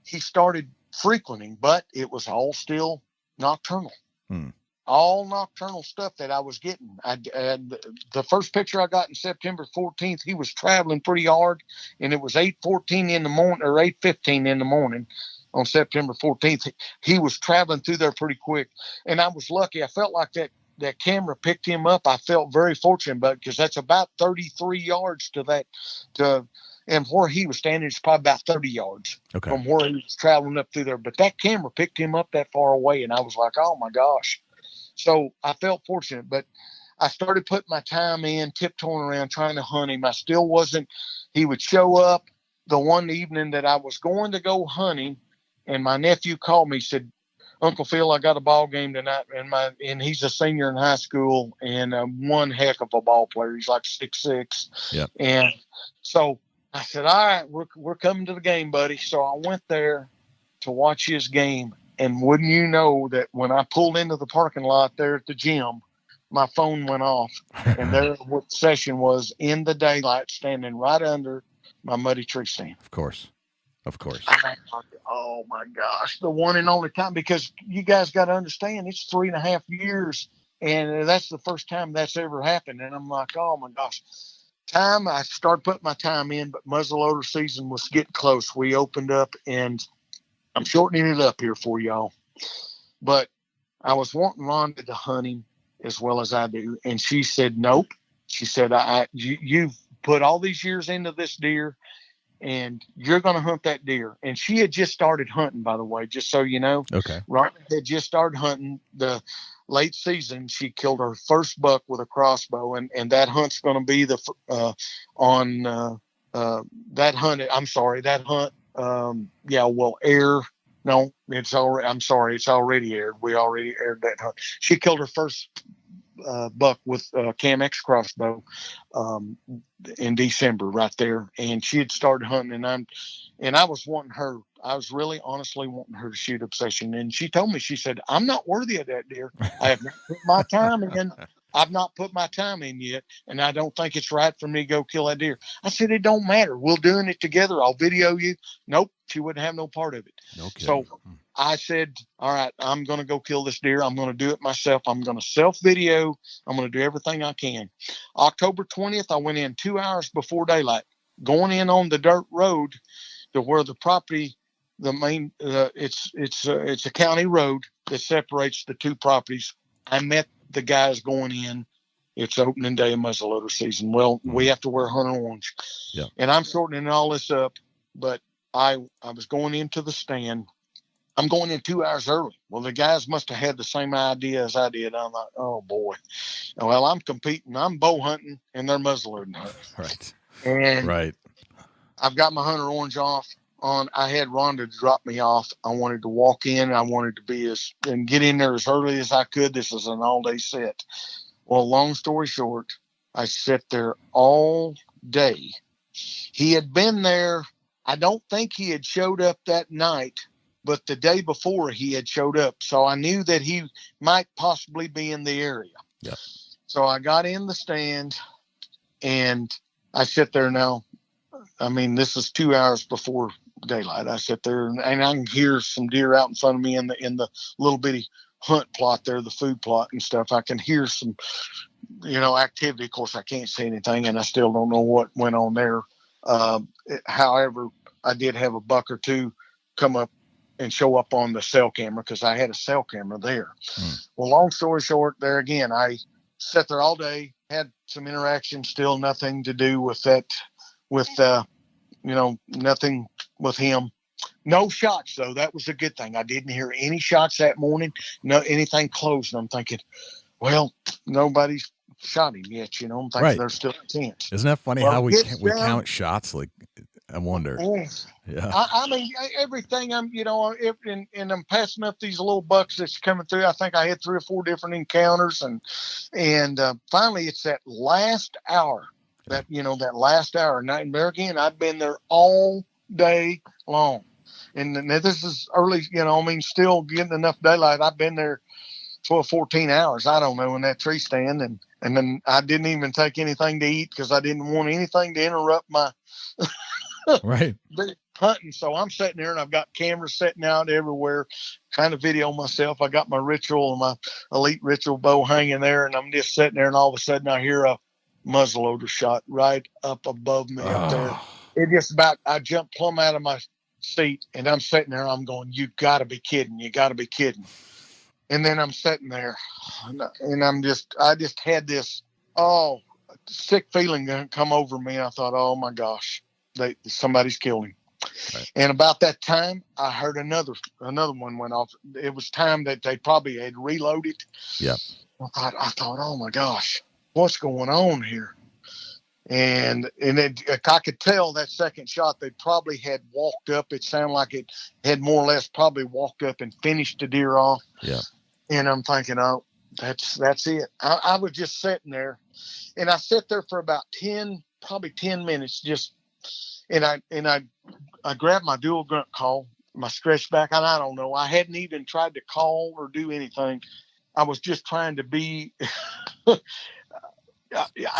he started frequenting, but it was all still nocturnal. All nocturnal stuff that I was getting. The first picture I got in September 14th, he was traveling pretty hard, and it was 8:14 in the morning or 8:15 in the morning on September 14th. He was traveling through there pretty quick, and I was lucky. I felt like that camera picked him up. I felt very fortunate, but because that's about 33 yards and where he was standing is probably about 30 yards from where he was traveling up through there. But that camera picked him up that far away, and I was like, oh my gosh. So I felt fortunate, but I started putting my time in, tiptoeing around, trying to hunt him. I still wasn't. He would show up the one evening that I was going to go hunting, and my nephew called me, said, Uncle Phil, I got a ball game tonight, and he's a senior in high school and one heck of a ball player. He's like 6'6". Yep. And so I said, all right, we're coming to the game, buddy. So I went there to watch his game. And wouldn't you know that when I pulled into the parking lot there at the gym, my phone went off. And there what the session was in the daylight, standing right under my muddy tree stand. Of course. Oh, my gosh. The one and only time, because you guys got to understand, it's 3.5 years. And that's the first time that's ever happened. And I'm like, oh, my gosh. I started putting my time in, but muzzleloader season was getting close. We opened up, and I'm shortening it up here for y'all, but I was wanting Rhonda to hunt him as well as I do. And she said, nope. She said, you've put all these years into this deer and you're going to hunt that deer. And she had just started hunting, by the way, just so you know. Okay. Rhonda had just started hunting the late season. She killed her first buck with a crossbow, and that hunt's going to be that hunt. Air. No, it's already. I'm sorry, it's already aired. We already aired that hunt. She killed her first buck with Cam-X crossbow in December, right there, and she had started hunting. And I was wanting her. I was really honestly wanting her to shoot Obsession, and she told me. She said, "I'm not worthy of that deer. I have not put my time in. I've not put my time in yet, and I don't think it's right for me to go kill that deer." I said, "It don't matter. We're doing it together. I'll video you." Nope, she wouldn't have no part of it. No kidding. So I said, all right, I'm going to go kill this deer. I'm going to do it myself. I'm going to self-video. I'm going to do everything I can. October 20th, I went in 2 hours before daylight, going in on the dirt road to where the property, the main, it's a county road that separates the two properties. I met the guys going in. It's opening day of muzzleloader season. Well, we have to wear hunter orange. Yeah. And I'm shortening all this up, but I was going into the stand. I'm going in 2 hours early. Well, the guys must have had the same idea as I did. I'm like, oh boy. Well, I'm competing. I'm bow hunting and they're muzzleloading hunting. Right. And right. I've got my hunter orange on. I had Rhonda to drop me off. I wanted to walk in. I wanted to and get in there as early as I could. This is an all-day set. Well, long story short, I sat there all day. He had been there. I don't think he had showed up that night, but the day before he had showed up. So I knew that he might possibly be in the area. Yeah. So I got in the stand and I sit there now. I mean, this is 2 hours before daylight. I sit there and I can hear some deer out in front of me in the little bitty hunt plot there, the food plot and stuff. I can hear some, activity. Of course, I can't see anything and I still don't know what went on there. However, I did have a buck or two come up and show up on the cell camera because I had a cell camera there. Well, long story short, there again, I sat there all day, had some interaction, still nothing to do with that, nothing with him. No shots, though. That was a good thing. I didn't hear any shots that morning, anything closed. And I'm thinking, well, nobody's shot him yet, I'm thinking right. There's still a chance. Isn't that funny how we count shots? Like, I wonder. Yeah. I mean, everything I'm passing up these little bucks that's coming through. I think I had 3 or 4 different encounters and finally it's that last hour, that last hour. And there again, I've been there all day long And this is early, still getting enough daylight. I've been there 12, 14 hours. I don't know, in that tree stand. And then I didn't even take anything to eat because I didn't want anything to interrupt my right hunting. So I'm sitting there and I've got cameras setting out everywhere, trying to video myself. I got my ritual and my elite ritual bow hanging there, and I'm just sitting there, and all of a sudden I hear a muzzleloader shot right up above me up there. It just about, I jumped plumb out of my seat, and I'm sitting there, I'm going, you got to be kidding. You got to be kidding. And then I'm sitting there, and I just had this, sick feeling come over me. I thought, oh my gosh, somebody's killed him. Right. And about that time, I heard another one went off. It was time that they probably had reloaded. Yeah. I thought, oh my gosh, what's going on here? And I could tell that second shot, they probably had walked up. It sounded like it had more or less probably walked up and finished the deer off. Yeah. And I'm thinking, oh, that's it. I was just sitting there, and I sat there for about 10 minutes, and I grabbed my dual grunt call, my stretch back, and I don't know. I hadn't even tried to call or do anything. I was just trying to be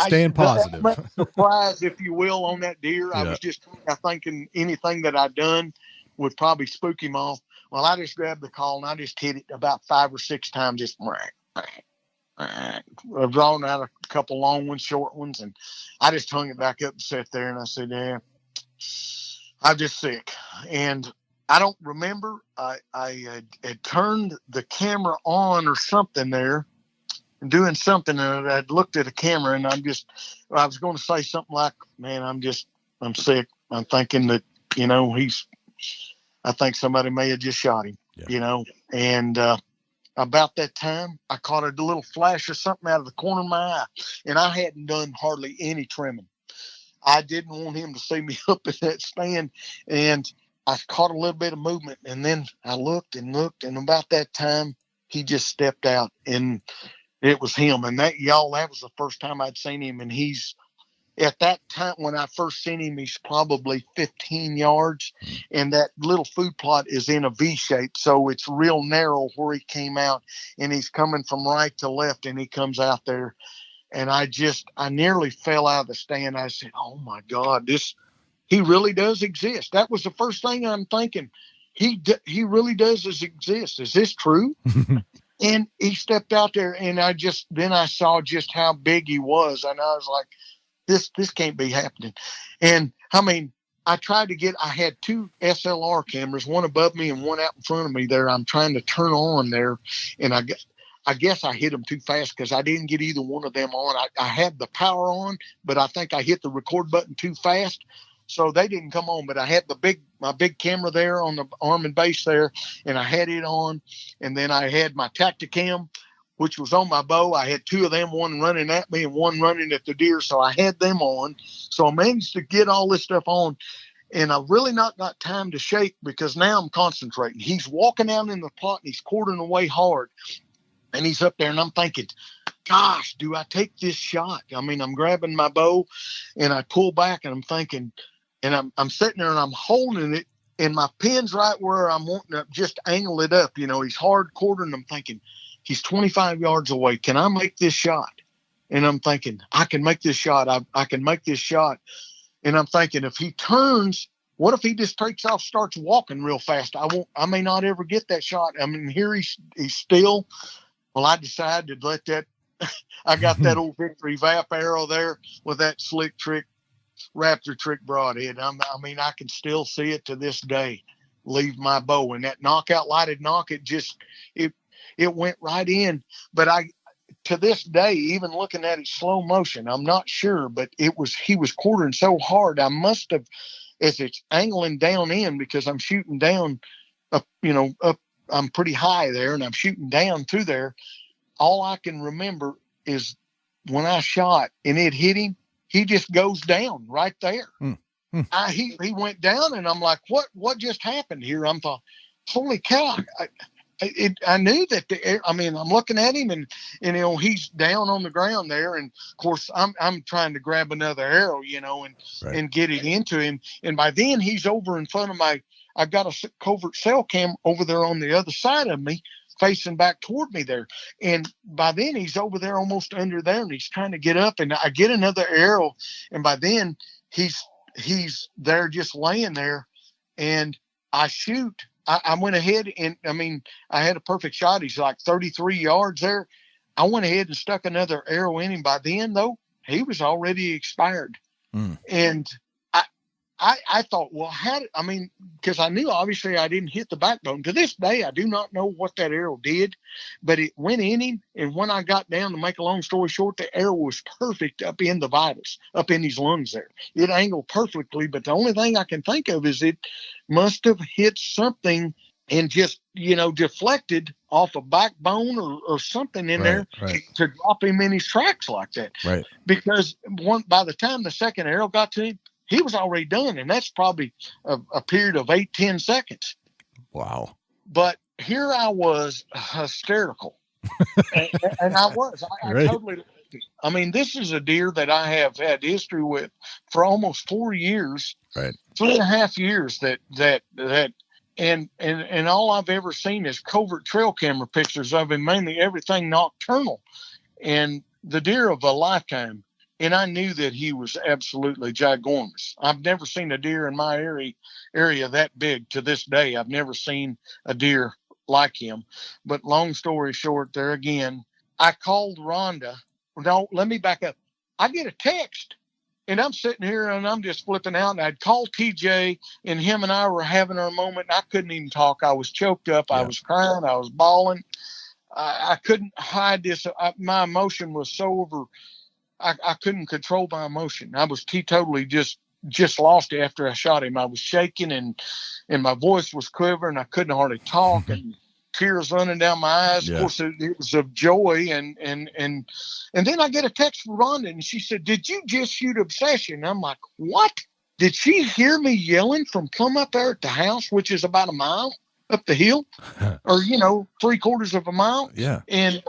staying positive. Surprise, if you will, on that deer. Yeah. I was just thinking anything that I'd done would probably spook him off. Well, I just grabbed the call and I just hit it about 5 or 6 times. Just I've drawn out a couple long ones, short ones, and I just hung it back up and sat there, and I said, yeah, I'm just sick. And I don't remember. I had turned the camera on or something there, doing something, and I'd looked at a camera, and I was going to say something like, man, I'm sick. I'm thinking that, I think somebody may have just shot him, and about that time, I caught a little flash of something out of the corner of my eye, and I hadn't done hardly any trimming. I didn't want him to see me up in that stand, and I caught a little bit of movement, and then I looked, and about that time, he just stepped out, and it was him. And that was the first time I'd seen him, and he's, at that time when I first seen him, he's probably 15 yards, and that little food plot is in a V shape, so it's real narrow where he came out, and he's coming from right to left, and he comes out there, and I nearly fell out of the stand. I said, oh my God, he really does exist. That was the first thing I'm thinking. He really does exist. Is this true? And he stepped out there, and then I saw just how big he was, and I was like, this can't be happening. And I mean, I had 2 SLR cameras, one above me and one out in front of me there. I'm trying to turn on there, and I guess I hit them too fast because I didn't get either one of them on. I had the power on, but I think I hit the record button too fast, so they didn't come on. But I had my big camera there on the arm and base there, and I had it on, and then I had my Tacticam, which was on my bow. I had 2 of them, one running at me and one running at the deer, so I had them on. So I managed to get all this stuff on, and I've really not got time to shake because now I'm concentrating. He's walking out in the plot, and he's quartering away hard, and he's up there, and I'm thinking, gosh, do I take this shot? I mean, I'm grabbing my bow, and I pull back, and I'm thinking, and I'm sitting there, and I'm holding it, and my pin's right where I'm wanting to just angle it up. He's hard quartering. I'm thinking, he's 25 yards away. Can I make this shot? And I'm thinking, I can make this shot. I can make this shot. And I'm thinking, if he turns, what if he just takes off, starts walking real fast? I may not ever get that shot. I mean, here he's still. Well, I decided to let that. I got that old Victory Vap arrow there with that slick trick, Raptor trick broadhead. I mean, I can still see it to this day. Leave my bow, and that lighted knock. It went right in, but to this day, even looking at it slow motion, I'm not sure, but he was quartering so hard. I must have, as it's angling down in, because I'm shooting down up, I'm pretty high there, and I'm shooting down through there. All I can remember is when I shot and it hit him, he just goes down right there. He went down, and I'm like, what just happened here? I'm thought, holy cow. I knew that I'm looking at him and he's down on the ground there. And of course I'm trying to grab another arrow, and get it into him. And by then he's over in front of I've got a covert cell cam over there on the other side of me, facing back toward me there. And by then he's over there almost under there, and he's trying to get up, and I get another arrow. And by then he's there just laying there, and I shoot. I went ahead and I had a perfect shot. He's like 33 yards there. I went ahead and stuck another arrow in him. By then though, he was already expired. And I thought, well, because I knew obviously I didn't hit the backbone. To this day, I do not know what that arrow did, but it went in him. And when I got down, to make a long story short, the arrow was perfect up in the vitals, up in his lungs there. It angled perfectly, but the only thing I can think of is it must have hit something and just, deflected off a backbone or something in there to drop him in his tracks like that. Right. Because by the time the second arrow got to him, he was already done, and that's probably a period of 8-10 seconds. Wow. But here I was, hysterical. and I was. I totally loved it. This is a deer that I have had history with for almost 4 years. Right. 3.5 years and all I've ever seen is covert trail camera pictures of him, mainly everything nocturnal, and the deer of a lifetime. And I knew that he was absolutely ginormous. I've never seen a deer in my area that big to this day. I've never seen a deer like him. But long story short, there again, I called Rhonda. No, let me back up. I get a text, and I'm sitting here and I'm just flipping out. And I'd called TJ, and him and I were having our moment. I couldn't even talk. I was choked up. Yeah. I was crying. I was bawling. I couldn't hide this. My emotion was so over. I couldn't control my emotion. I was teetotally just lost it after I shot him. I was shaking and my voice was quivering. I couldn't hardly talk, and tears running down my eyes. Yeah. Of course, it was of joy. And then I get a text from Rhonda, and she said, "Did you just shoot Obsession?" I'm like, "What?" Did she hear me yelling from come up there at the house, which is about a mile up the hill, or 3/4 of a mile? Yeah. And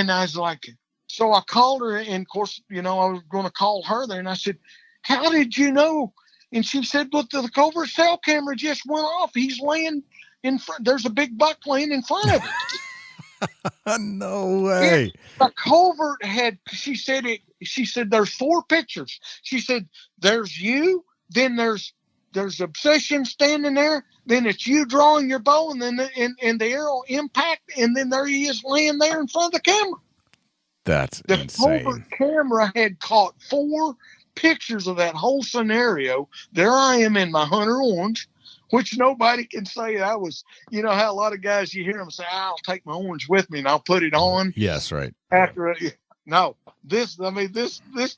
I was like. So I called her, and of course, I was going to call her there, and I said, "How did you know?" And she said, "Look, the covert cell camera just went off. He's laying in front. There's a big buck laying in front of it." No way. The covert she said, there's 4 pictures. She said, there's you, then there's Obsession standing there, then it's you drawing your bow, and then and the arrow impact, and then there he is laying there in front of the camera. That's the insane. Covert camera had caught 4 pictures of that whole scenario. There I am in my hunter orange, which nobody can say I was. You know how a lot of guys, you hear them say, "I'll take my orange with me and I'll put it on." Yes, right. No, this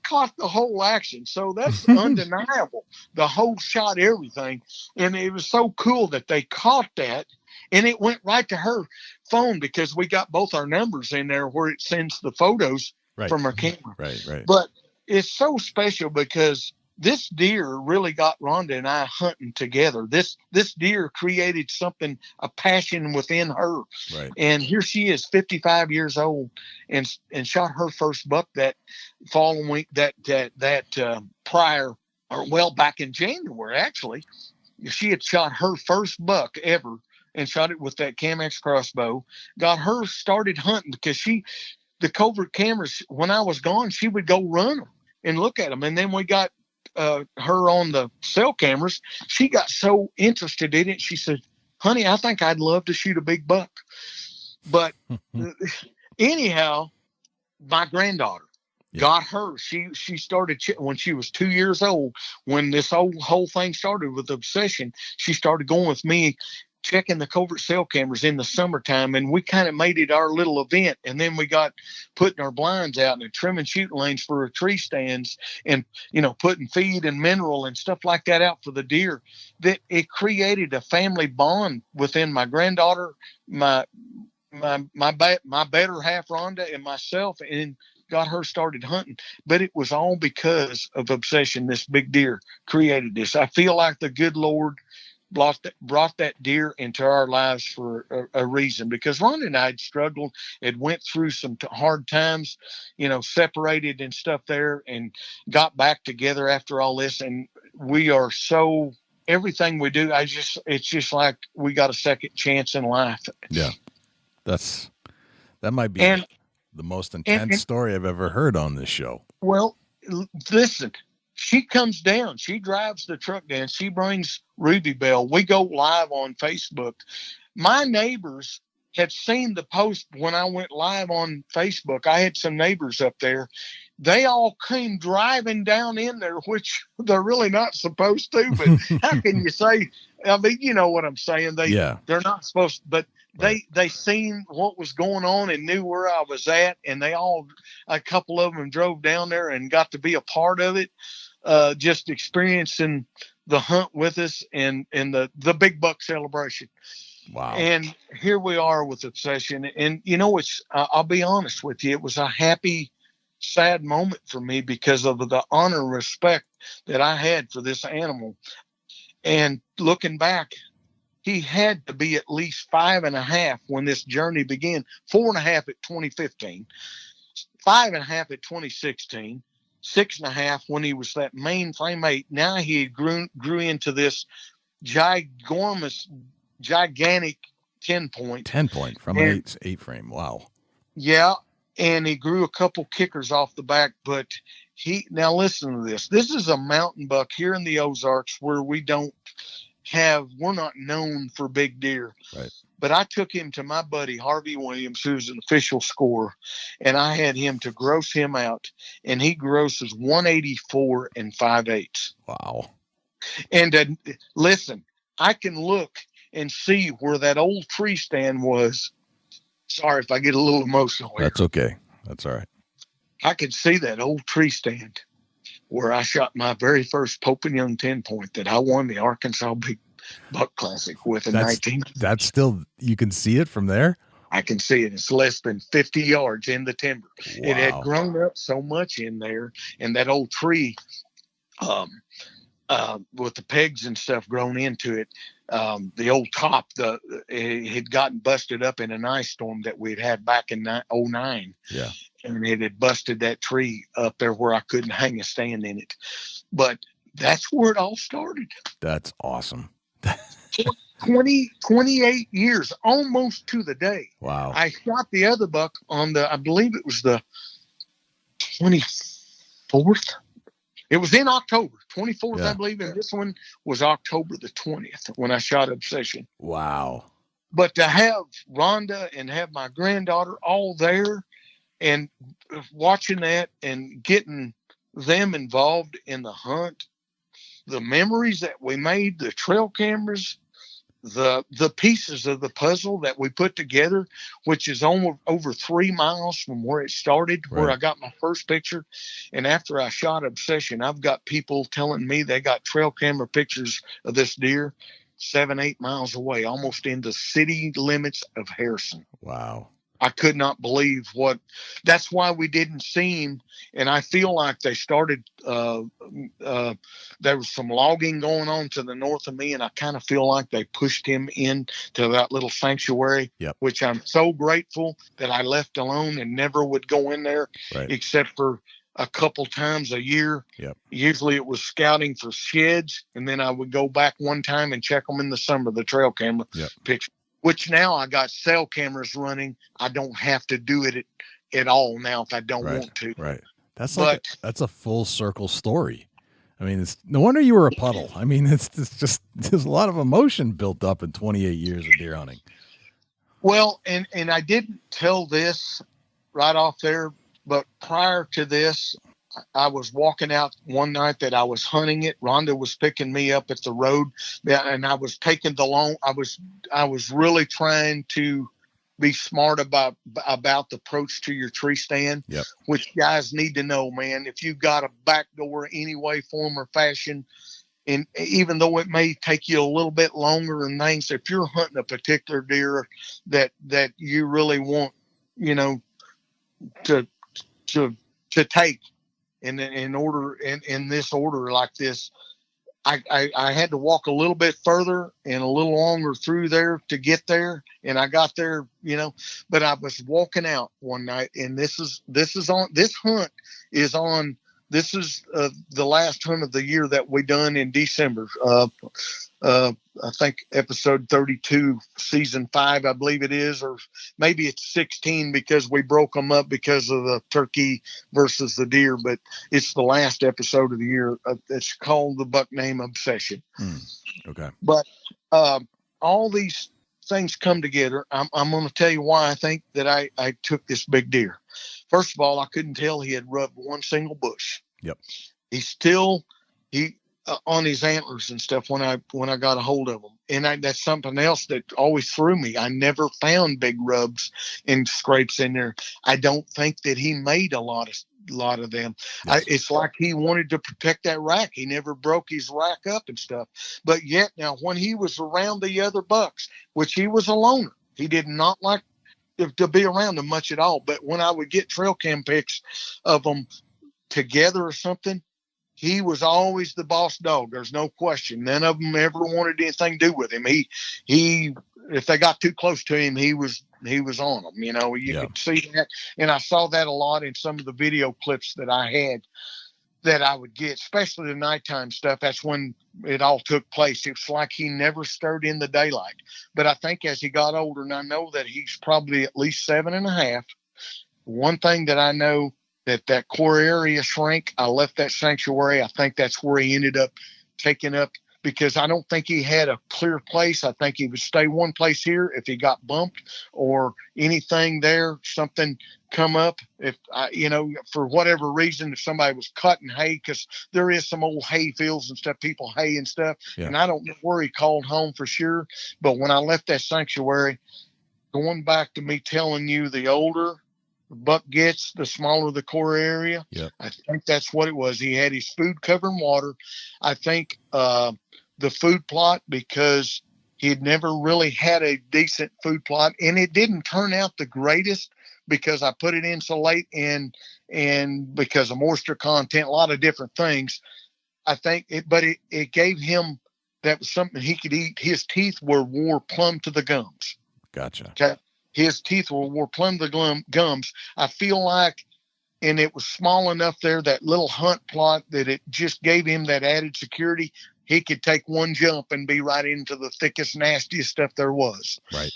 caught the whole action. So that's undeniable. The whole shot, everything. And it was so cool that they caught that. And it went right to her phone because we got both our numbers in there where it sends the photos from her camera. Right. But it's so special because this deer really got Rhonda and I hunting together. This deer created something, a passion within her. Right. And here she is, 55 years old, and shot her first buck that following week, prior, or well, back in January, actually. She had shot her first buck ever and shot it with that Camex crossbow, got her started hunting because the covert cameras, when I was gone, she would go run them and look at them. And then we got her on the cell cameras. She got so interested in it. She said, "Honey, I think I'd love to shoot a big buck." But anyhow, my granddaughter got her. She started when she was 2 years old, when this whole thing started with Obsession. She started going with me, checking the covert cell cameras in the summertime, and we kind of made it our little event. And then we got putting our blinds out and trimming shooting lanes for our tree stands, and putting feed and mineral and stuff like that out for the deer. That it created a family bond within my granddaughter, my better half Rhonda, and myself, and got her started hunting. But it was all because of Obsession. This big deer created this. I feel like the good Lord brought that deer into our lives for a reason, because Rhonda and I had struggled, had went through some hard times, separated and stuff there, and got back together after all this. And we are so, everything we do, it's just like we got a second chance in life. Yeah. That might be the most intense story I've ever heard on this show. Well, listen, she comes down, she drives the truck down, she brings Ruby Bell. We go live on Facebook. My neighbors had seen the post when I went live on Facebook. I had some neighbors up there. They all came driving down in there, which they're really not supposed to, but how can you say, I mean, you know what I'm saying? They're not supposed to, but they seen what was going on and knew where I was at. And a couple of them drove down there and got to be a part of it. Just experiencing the hunt with us and the big buck celebration. Wow. And here we are with Obsession. And I'll be honest with you, it was a happy, sad moment for me because of the honor and respect that I had for this animal. And looking back, he had to be at least 5.5 when this journey began. 4.5 at 2015, 5.5 at 2016. 6.5 when he was that mainframe 8. Now he grew into this gigantic 10 point. 10 point from an 8 frame. Wow. Yeah. And he grew a couple kickers off the back, but now listen to this. This is a mountain buck here in the Ozarks where we're not known for big deer. Right. But I took him to my buddy, Harvey Williams, who's an official scorer, and I had him to gross him out, and he grosses 184 and 5/8. Wow. And listen, I can look and see where that old tree stand was. Sorry if I get a little emotional here. That's okay. That's all right. I could see that old tree stand where I shot my very first Pope and Young 10 point that I won the Arkansas Big Buck Classic with in 19. That's still, you can see it from there? I can see it. It's less than 50 yards in the timber. Wow. It had grown up so much in there, and that old tree with the pegs and stuff grown into it, the old top, it had gotten busted up in an ice storm that we'd had back in 2009. Yeah. And it had busted that tree up there where I couldn't hang a stand in it. But that's where it all started. That's awesome. 28 years, almost to the day. Wow. I shot the other buck on I believe it was the 24th. It was in October, 24th, yeah. I believe. And this one was October the 20th when I shot Obsession. Wow. But to have Rhonda and have my granddaughter all there and watching that and getting them involved in the hunt, the memories that we made, the trail cameras, the pieces of the puzzle that we put together, which is over 3 miles from where it started, right, where I got my first picture. And after I shot Obsession, I've got people telling me they got trail camera pictures of this deer 7-8 miles away, almost in the city limits of Harrison. Wow. I could not believe that's why we didn't see him. And I feel like they started, there was some logging going on to the north of me. And I kind of feel like they pushed him into that little sanctuary, yep, which I'm so grateful that I left alone and never would go in there, right, except for a couple times a year. Yep. Usually it was scouting for sheds. And then I would go back one time and check them in the summer, the trail camera, yep, picture. Which now I got cell cameras running. I don't have to do it at all now if I don't right, want to. Right. That's that's a full circle story. I mean, it's no wonder you were a puddle. I mean, it's just, there's a lot of emotion built up in 28 years of deer hunting. Well, and I didn't tell this right off there, but prior to this, I was walking out one night that I was hunting it. Rhonda was picking me up at the road, and I was taking I was really trying to be smart about the approach to your tree stand, yep, which guys need to know, man. If you've got a back door any way, form, or fashion, and even though it may take you a little bit longer and things, if you're hunting a particular deer that you really want, to take, in this order like this, I had to walk a little bit further and a little longer through there to get there. And I got there, but I was walking out one night, and this is the last hunt of the year that we done in December. I think episode 32, season 5, I believe it is, or maybe it's 16 because we broke them up because of the turkey versus the deer. But it's the last episode of the year. It's called The Buck Name Obsession. Okay. But all these things come together. I'm going to tell you why I think that I took this big deer. First of all, I couldn't tell he had rubbed one single bush. Yep. He on his antlers and stuff when I got a hold of him. And that's something else that always threw me. I never found big rubs and scrapes in there. I don't think that he made a lot of them. Yes. It's like he wanted to protect that rack. He never broke his rack up and stuff. But yet now when he was around the other bucks, which he was a loner, he did not like to be around them much at all. But when I would get trail cam pics of them together or something, he was always the boss dog. There's no question. None of them ever wanted anything to do with him. He if they got too close to him, he was on them. You could see that. And I saw that a lot in some of the video clips that I had that I would get, especially the nighttime stuff. That's when it all took place. It's like he never stirred in the daylight. But I think as he got older, and I know that he's probably at least 7.5, one thing that I know, that core area shrank. I left that sanctuary. I think that's where he ended up taking up, because I don't think he had a clear place. I think he would stay one place here. If he got bumped or anything there, something come up, if for whatever reason, if somebody was cutting hay, because there is some old hay fields and stuff, people hay and stuff. Yeah. And I don't know where he called home for sure. But when I left that sanctuary, going back to me telling you, the older buck gets, the smaller the core area. Yep. I think that's what it was. He had his food covering water. I think the food plot, because he had never really had a decent food plot, and it didn't turn out the greatest because I put it in so late and because of moisture content, a lot of different things. I think it gave him, that was something he could eat. His teeth wore plumb to the gums. Gotcha. Okay. His teeth were plumb to the gums. I feel like, and it was small enough there, that little hunt plot, that it just gave him that added security. He could take one jump and be right into the thickest, nastiest stuff there was. Right.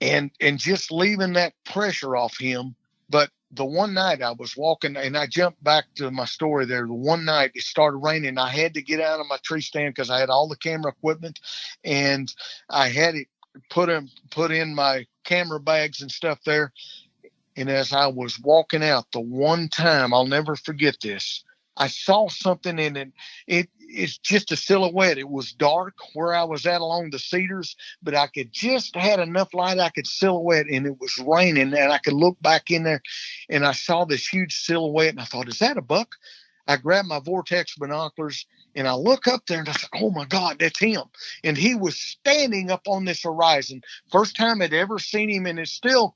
And just leaving that pressure off him. But the one night I was walking, and I jumped back to my story there. The one night it started raining. I had to get out of my tree stand because I had all the camera equipment, and I had it put in my camera bags and stuff there. And as I was walking out, the one time, I'll never forget this, I saw something in it. It's just a silhouette. It was dark where I was at along the cedars, but I could just had enough light I could silhouette, and it was raining, and I could look back in there, and I saw this huge silhouette, and I thought, is that a buck? I grabbed my Vortex binoculars, and I look up there, and I said, oh my God, that's him. And he was standing up on this horizon. First time I'd ever seen him, and it still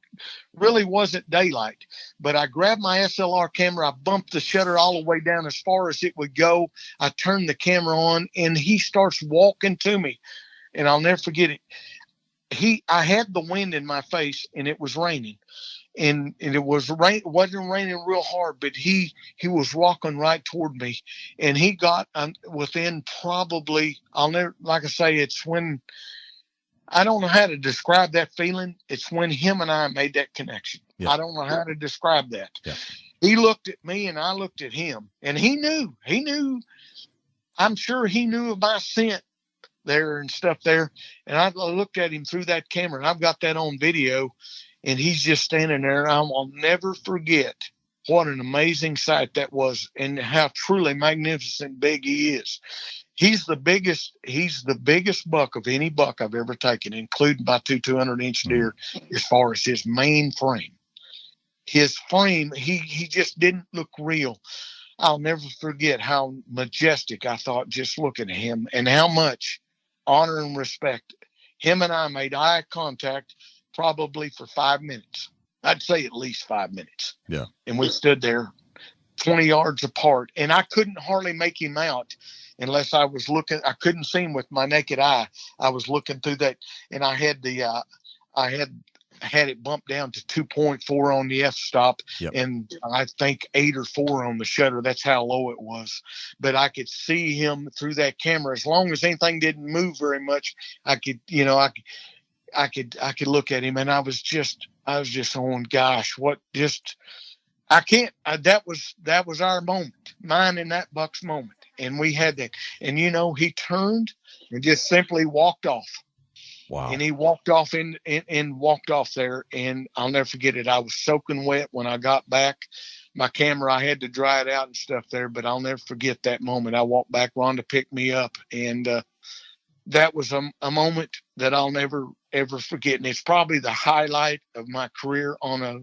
really wasn't daylight. But I grabbed my SLR camera, I bumped the shutter all the way down as far as it would go. I turned the camera on, and he starts walking to me. And I'll never forget it. I had the wind in my face, and it was raining. And it wasn't raining real hard, but he was walking right toward me, and he got within probably, like I say, it's when, I don't know how to describe that feeling. It's when him and I made that connection. Yeah. I don't know how to describe that. Yeah. He looked at me and I looked at him, and he knew, I'm sure he knew of my scent there and stuff there. And I looked at him through that camera, and I've got that on video. And he's just standing there. I will never forget what an amazing sight that was, and how truly magnificent big he is. He's the biggest buck of any buck I've ever taken, including my 200-inch deer, as far as his main frame. His frame, he just didn't look real. I'll never forget how majestic I thought just looking at him, and how much honor and respect. Him and I made eye contact probably for 5 minutes. I'd say at least 5 minutes. Yeah. And we stood there 20 yards apart, and I couldn't hardly make him out. unless I was looking. I couldn't see him with my naked eye. I was looking through that, and I had it bumped down to 2.4 on the f-stop, and I think 8 or 4 on the shutter. That's how low it was. But I could see him through that camera. As long as anything didn't move very much, I could look at him, and I was just going, gosh, what just, I can't, that was our moment, mine and that buck's moment. And we had that, and he turned and just simply walked off. Wow. And he walked off and walked off there, and I'll never forget it. I was soaking wet when I got back. My camera, I had to dry it out and stuff there, but I'll never forget that moment. I walked back, Rhonda picked me up, and that was a moment that I'll never, ever forget. And it's probably the highlight of my career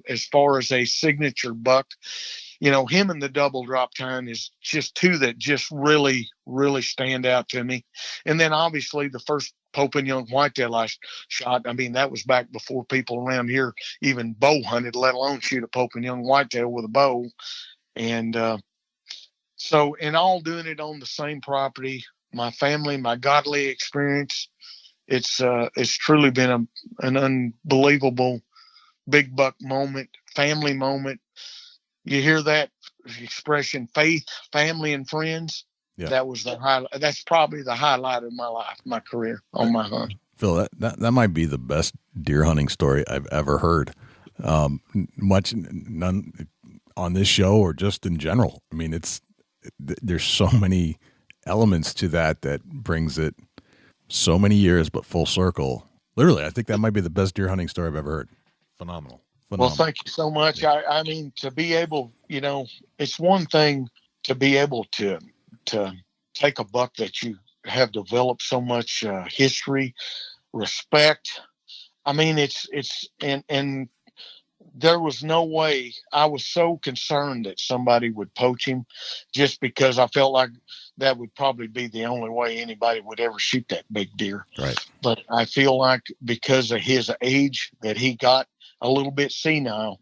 as far as a signature buck. Him and the double drop tine is just two that just really, really stand out to me. And then obviously the first Pope and Young whitetail I shot, I mean, that was back before people around here even bow hunted, let alone shoot a Pope and Young whitetail with a bow. And so, and all doing it on the same property, my family, my godly experience, it's truly been an unbelievable big buck moment, family moment. You hear that expression, faith, family, and friends. Yeah. That was the highlight. That's probably the highlight of my life, my career on my hunt. Phil, that might be the best deer hunting story I've ever heard. None on this show or just in general. I mean, there's so many elements to that brings it so many years, but full circle. Literally, I think that might be the best deer hunting story I've ever heard. Phenomenal. Well, thank you so much. Yeah. I mean, to be able, it's one thing to be able to take a buck that you have developed so much history, respect. I mean, and there was no way. I was so concerned that somebody would poach him, just because I felt like that would probably be the only way anybody would ever shoot that big deer. Right. But I feel like because of his age that he got a little bit senile,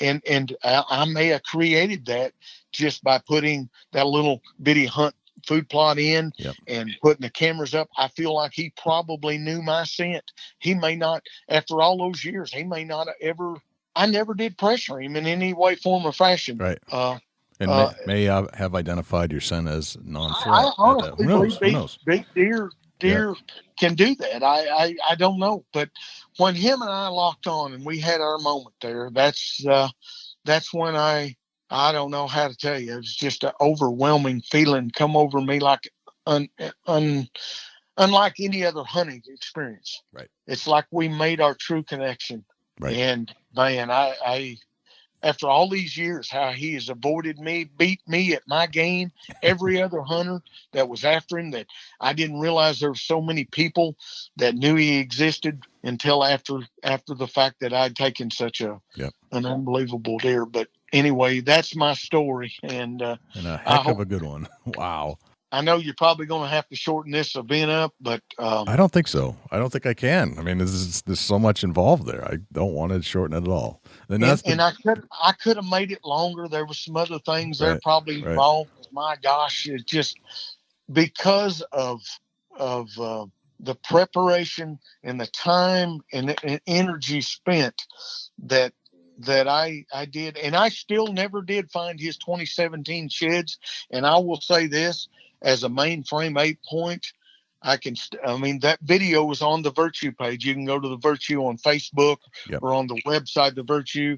and I may have created that just by putting that little bitty hunt food plot in and putting the cameras up. I feel like he probably knew my scent. He may not, after all those years, he may not have I never did pressure him in any way, form, or fashion. Right. And may have identified your scent as non-threat. I honestly who knows? Big deer can do that. I don't know. But when him and I locked on and we had our moment there, that's when I don't know how to tell you. It was just an overwhelming feeling come over me, like unlike any other hunting experience. Right. It's like we made our true connection. Right. And man, I after all these years, how he has avoided me, beat me at my game, every other hunter that was after him, that I didn't realize there were so many people that knew he existed until after the fact that I'd taken such an unbelievable deer. But anyway, that's my story. And a heck of a good one. Wow. I know you're probably going to have to shorten this event up, but I don't think so. I don't think I can. I mean, there's so much involved there. I don't want to shorten it at all. And I could have made it longer. There were some other things there probably involved. My gosh, it's just because of the preparation and the time and the energy spent that I did. And I still never did find his 2017 sheds. And I will say this, as a mainframe 8-point, that video is on the Virtue page. You can go to the Virtue on Facebook or on the website, the Virtue.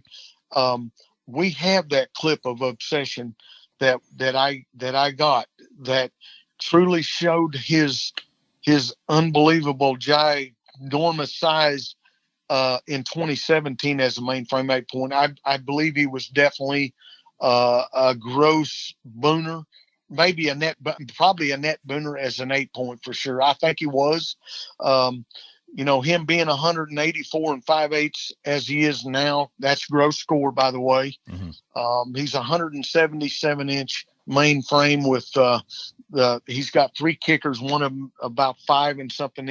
We have that clip of Obsession that I got that truly showed his unbelievable ginormous size in 2017 as a mainframe 8-point. I believe he was definitely a gross booner. Maybe probably a net booner as an 8-point for sure. I think he was. Him being 184 and 5/8 as he is now, that's gross score, by the way. Mm-hmm. He's 177-inch mainframe with he's got 3 kickers, one of them about 5 and something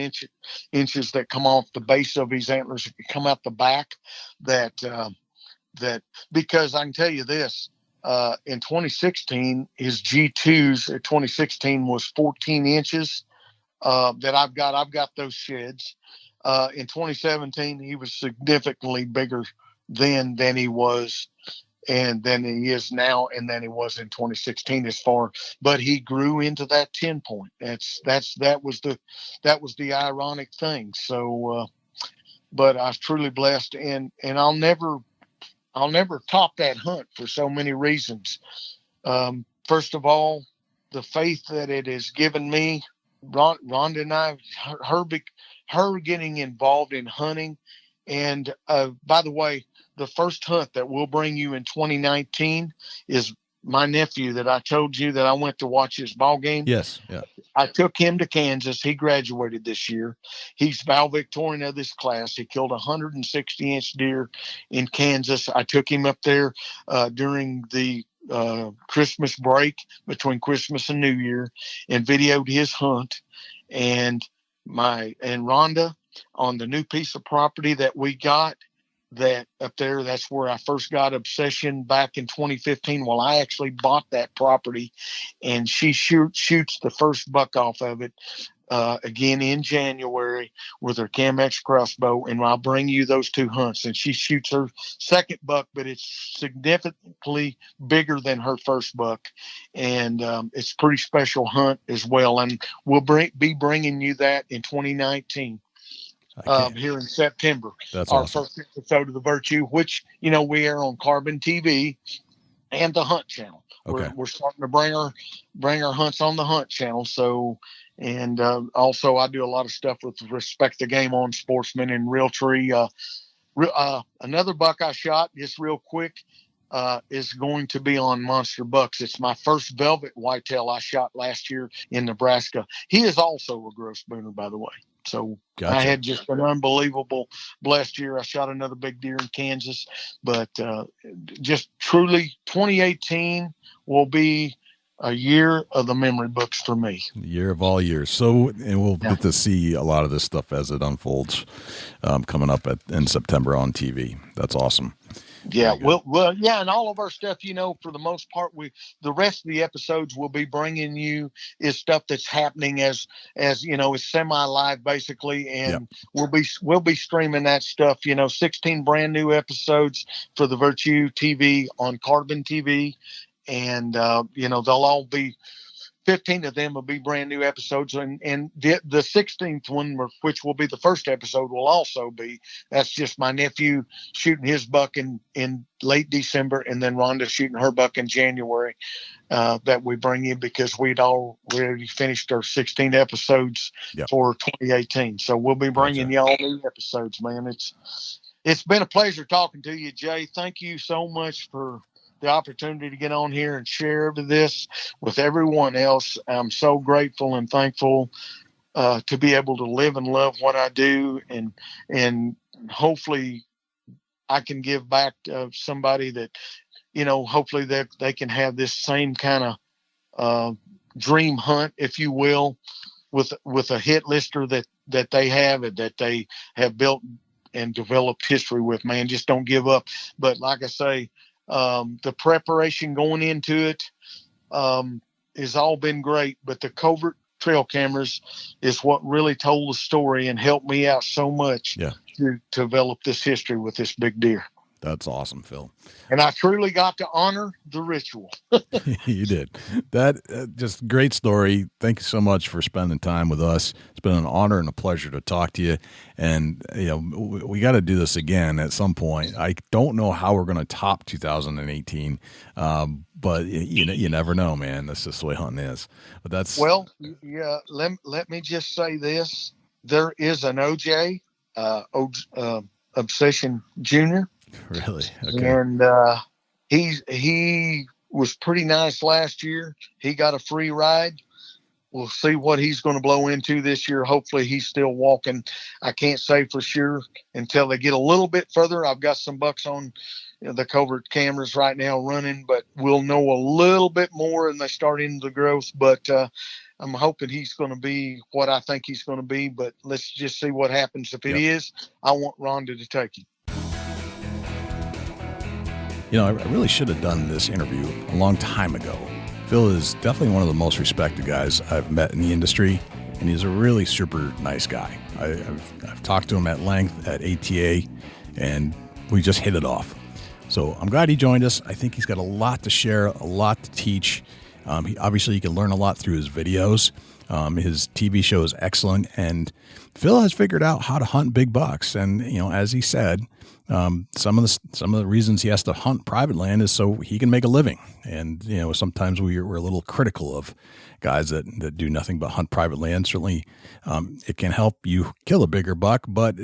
inches that come off the base of his antlers, that come out the back. That because I can tell you this. In 2016, his G2s at 2016 was 14 inches that I've got those sheds. In 2017, he was significantly bigger then than he was and than he is now and than he was in 2016 but he grew into that 10 point. That was the ironic thing. So, but I was truly blessed, and I'll never top that hunt for so many reasons. First of all, the faith that it has given me, Rhonda and I, her getting involved in hunting. And by the way, the first hunt that we'll bring you in 2019 is my nephew that I told you that I went to watch his ball game. Yes. Yeah. I took him to Kansas. He graduated this year. He's valedictorian of this class. He killed a 160-inch deer in Kansas. I took him up there during the Christmas break between Christmas and New Year and videoed his hunt. And Rhonda, on the new piece of property that we got that up there, that's where I first got Obsession back in 2015. Well, I actually bought that property, and she shoots the first buck off of it again in January with her Camex crossbow, and I'll bring you those two hunts. And she shoots her second buck, but it's significantly bigger than her first buck, and it's a pretty special hunt as well. And we'll be bringing you that in 2019. Here in September. That's our awesome. First episode of The Virtue, which, we air on Carbon TV and the Hunt Channel. Okay. We're starting to bring our hunts on the Hunt Channel. So, and also I do a lot of stuff with Respect the Game on Sportsman and Realtree. Another buck I shot, just real quick, is going to be on Monster Bucks. It's my first velvet whitetail I shot last year in Nebraska. He is also a gross booner, by the way. So Gotcha. I had just an unbelievable blessed year. I shot another big deer in Kansas, but just truly 2018 will be a year of the memory books for me. Year of all years. So, and we'll get to see a lot of this stuff as it unfolds coming up in September on TV. That's awesome. Yeah, well, yeah, and all of our stuff, for the most part, the rest of the episodes we'll be bringing you is stuff that's happening as it's semi-live basically, and we'll be streaming that stuff. 16 brand new episodes for the Virtue TV on Carbon TV, and they'll all be. 15 of them will be brand new episodes, and the 16th one, which will be the first episode, will also be, that's just my nephew shooting his buck in late December, and then Rhonda shooting her buck in January, that we bring you because we'd already finished our 16 episodes for 2018. So we'll be bringing you all new episodes, man. It's been a pleasure talking to you, Jay. Thank you so much for the opportunity to get on here and share this with everyone else. I'm so grateful and thankful to be able to live and love what I do, and hopefully I can give back to somebody that, hopefully that they can have this same kind of dream hunt, if you will, with a hit lister that they have and that they have built and developed history with. Man, just don't give up. But like I say, the preparation going into it has all been great, but the covert trail cameras is what really told the story and helped me out so much to develop this history with this big deer. That's awesome, Phil. And I truly got to honor the ritual. You did. That just great story. Thank you so much for spending time with us. It's been an honor and a pleasure to talk to you. And, we got to do this again at some point. I don't know how we're going to top 2018, but you never know, man. That's just the way hunting is. But that's well, yeah. Let me just say this: there is an OJ Obsession Jr. Really? Okay. And he was pretty nice last year. He got a free ride. We'll see what he's going to blow into this year. Hopefully he's still walking. I can't say for sure until they get a little bit further. I've got some bucks on the covert cameras right now running, but we'll know a little bit more and they start into the growth. But I'm hoping he's going to be what I think he's going to be, but let's just see what happens. If it is, I want Rhonda to take him. You know, I really should have done this interview a long time ago. Phil is definitely one of the most respected guys I've met in the industry, and he's a really super nice guy. I've talked to him at length at ATA, and we just hit it off. So I'm glad he joined us. I think he's got a lot to share, a lot to teach. Obviously, you can learn a lot through his videos. His TV show is excellent, and Phil has figured out how to hunt big bucks. And you know, as he said, some of the reasons he has to hunt private land is so he can make a living. And you know, sometimes we're a little critical of guys that do nothing but hunt private land. Certainly, it can help you kill a bigger buck, but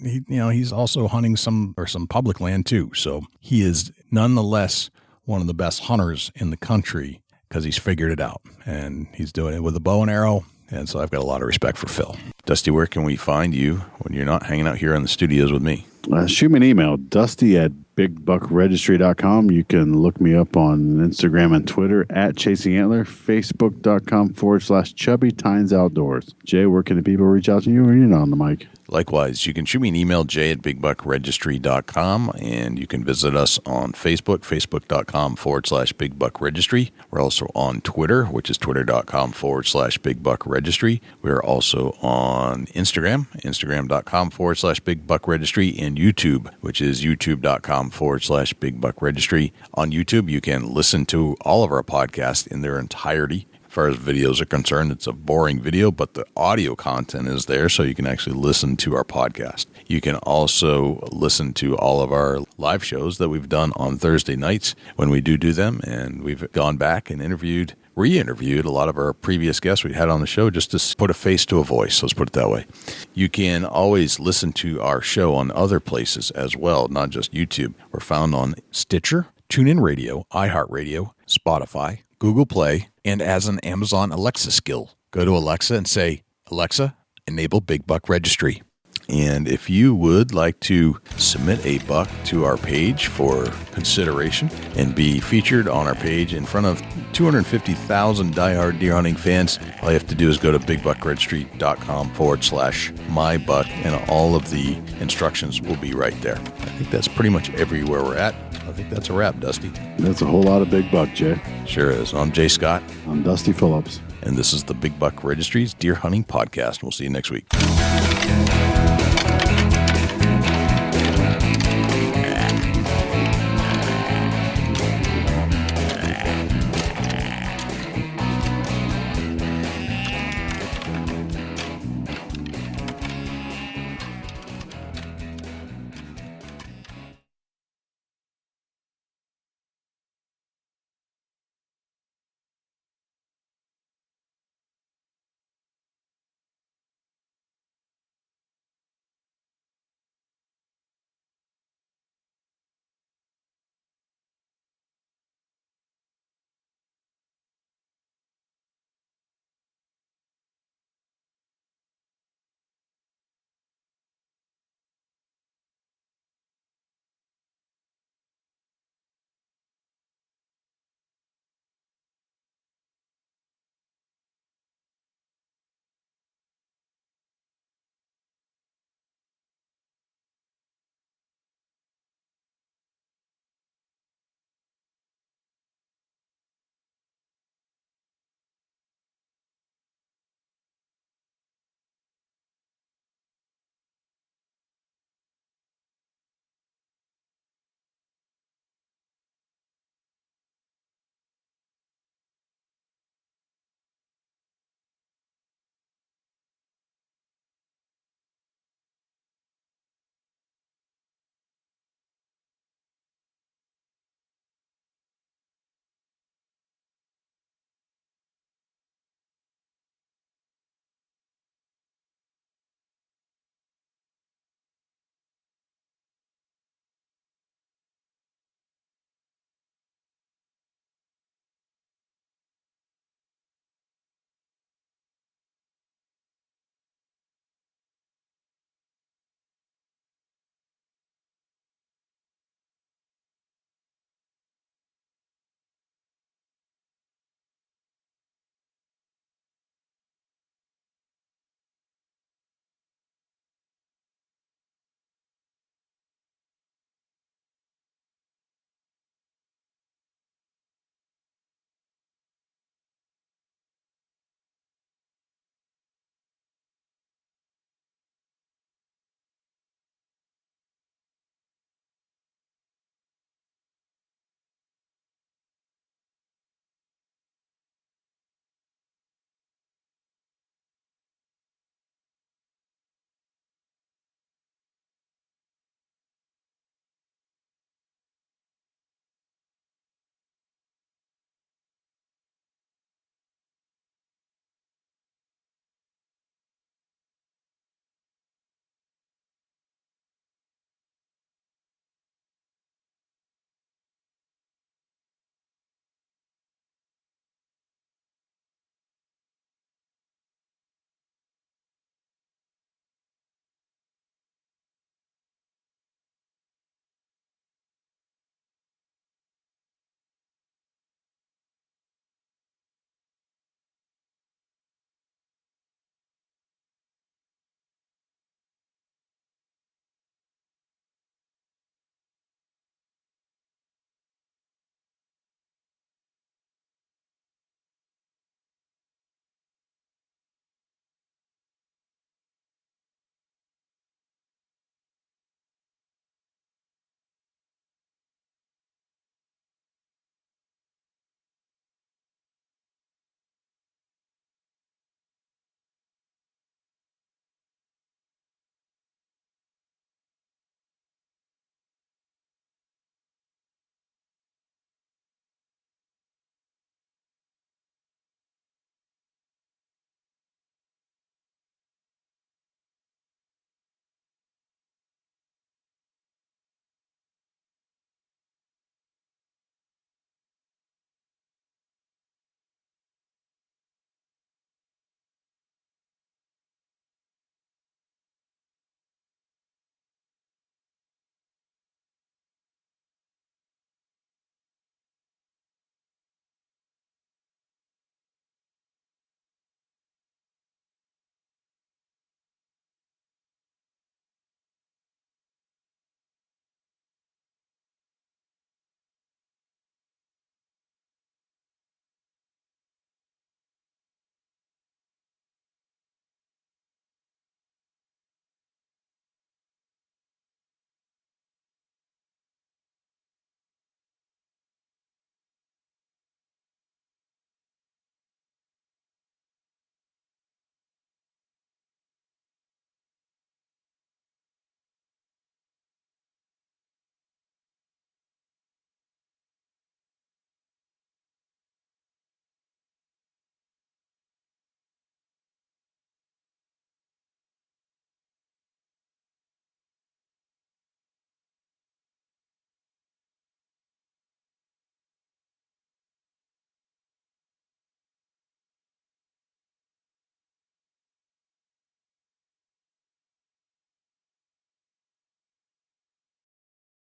he's also hunting some public land too. So he is nonetheless one of the best hunters in the country because he's figured it out, and he's doing it with a bow and arrow. And so I've got a lot of respect for Phil. Dusty, where can we find you when you're not hanging out here in the studios with me? Shoot me an email, dusty@bigbuckregistry.com. You can look me up on Instagram and Twitter @ChasingAntler, Facebook.com/ChubbyTinesOutdoors. Jay, where can the people reach out to you when you're not on the mic? Likewise, you can shoot me an email, jay@bigbuckregistry.com, and you can visit us on Facebook, facebook.com/bigbuckregistry. We're also on Twitter, which is twitter.com/bigbuckregistry. We're also on Instagram, instagram.com/bigbuckregistry, and YouTube, which is youtube.com/bigbuckregistry. On YouTube, you can listen to all of our podcasts in their entirety. As far as videos are concerned, it's a boring video, but the audio content is there, so you can actually listen to our podcast. You can also listen to all of our live shows that we've done on Thursday nights when we do them, and we've gone back and re-interviewed a lot of our previous guests we had on the show just to put a face to a voice, let's put it that way. You can always listen to our show on other places as well, not just YouTube. We're found on Stitcher, TuneIn Radio, iHeartRadio, Spotify, Google Play, and as an Amazon Alexa skill. Go to Alexa and say, "Alexa, enable Big Buck Registry." And if you would like to submit a buck to our page for consideration and be featured on our page in front of 250,000 diehard deer hunting fans, all you have to do is go to bigbuckregistry.com/mybuck, and all of the instructions will be right there. I think that's pretty much everywhere we're at. I think that's a wrap, Dusty. That's a whole lot of big buck, Jay. Sure is. I'm Jay Scott. I'm Dusty Phillips. And this is the Big Buck Registry's Deer Hunting Podcast. We'll see you next week.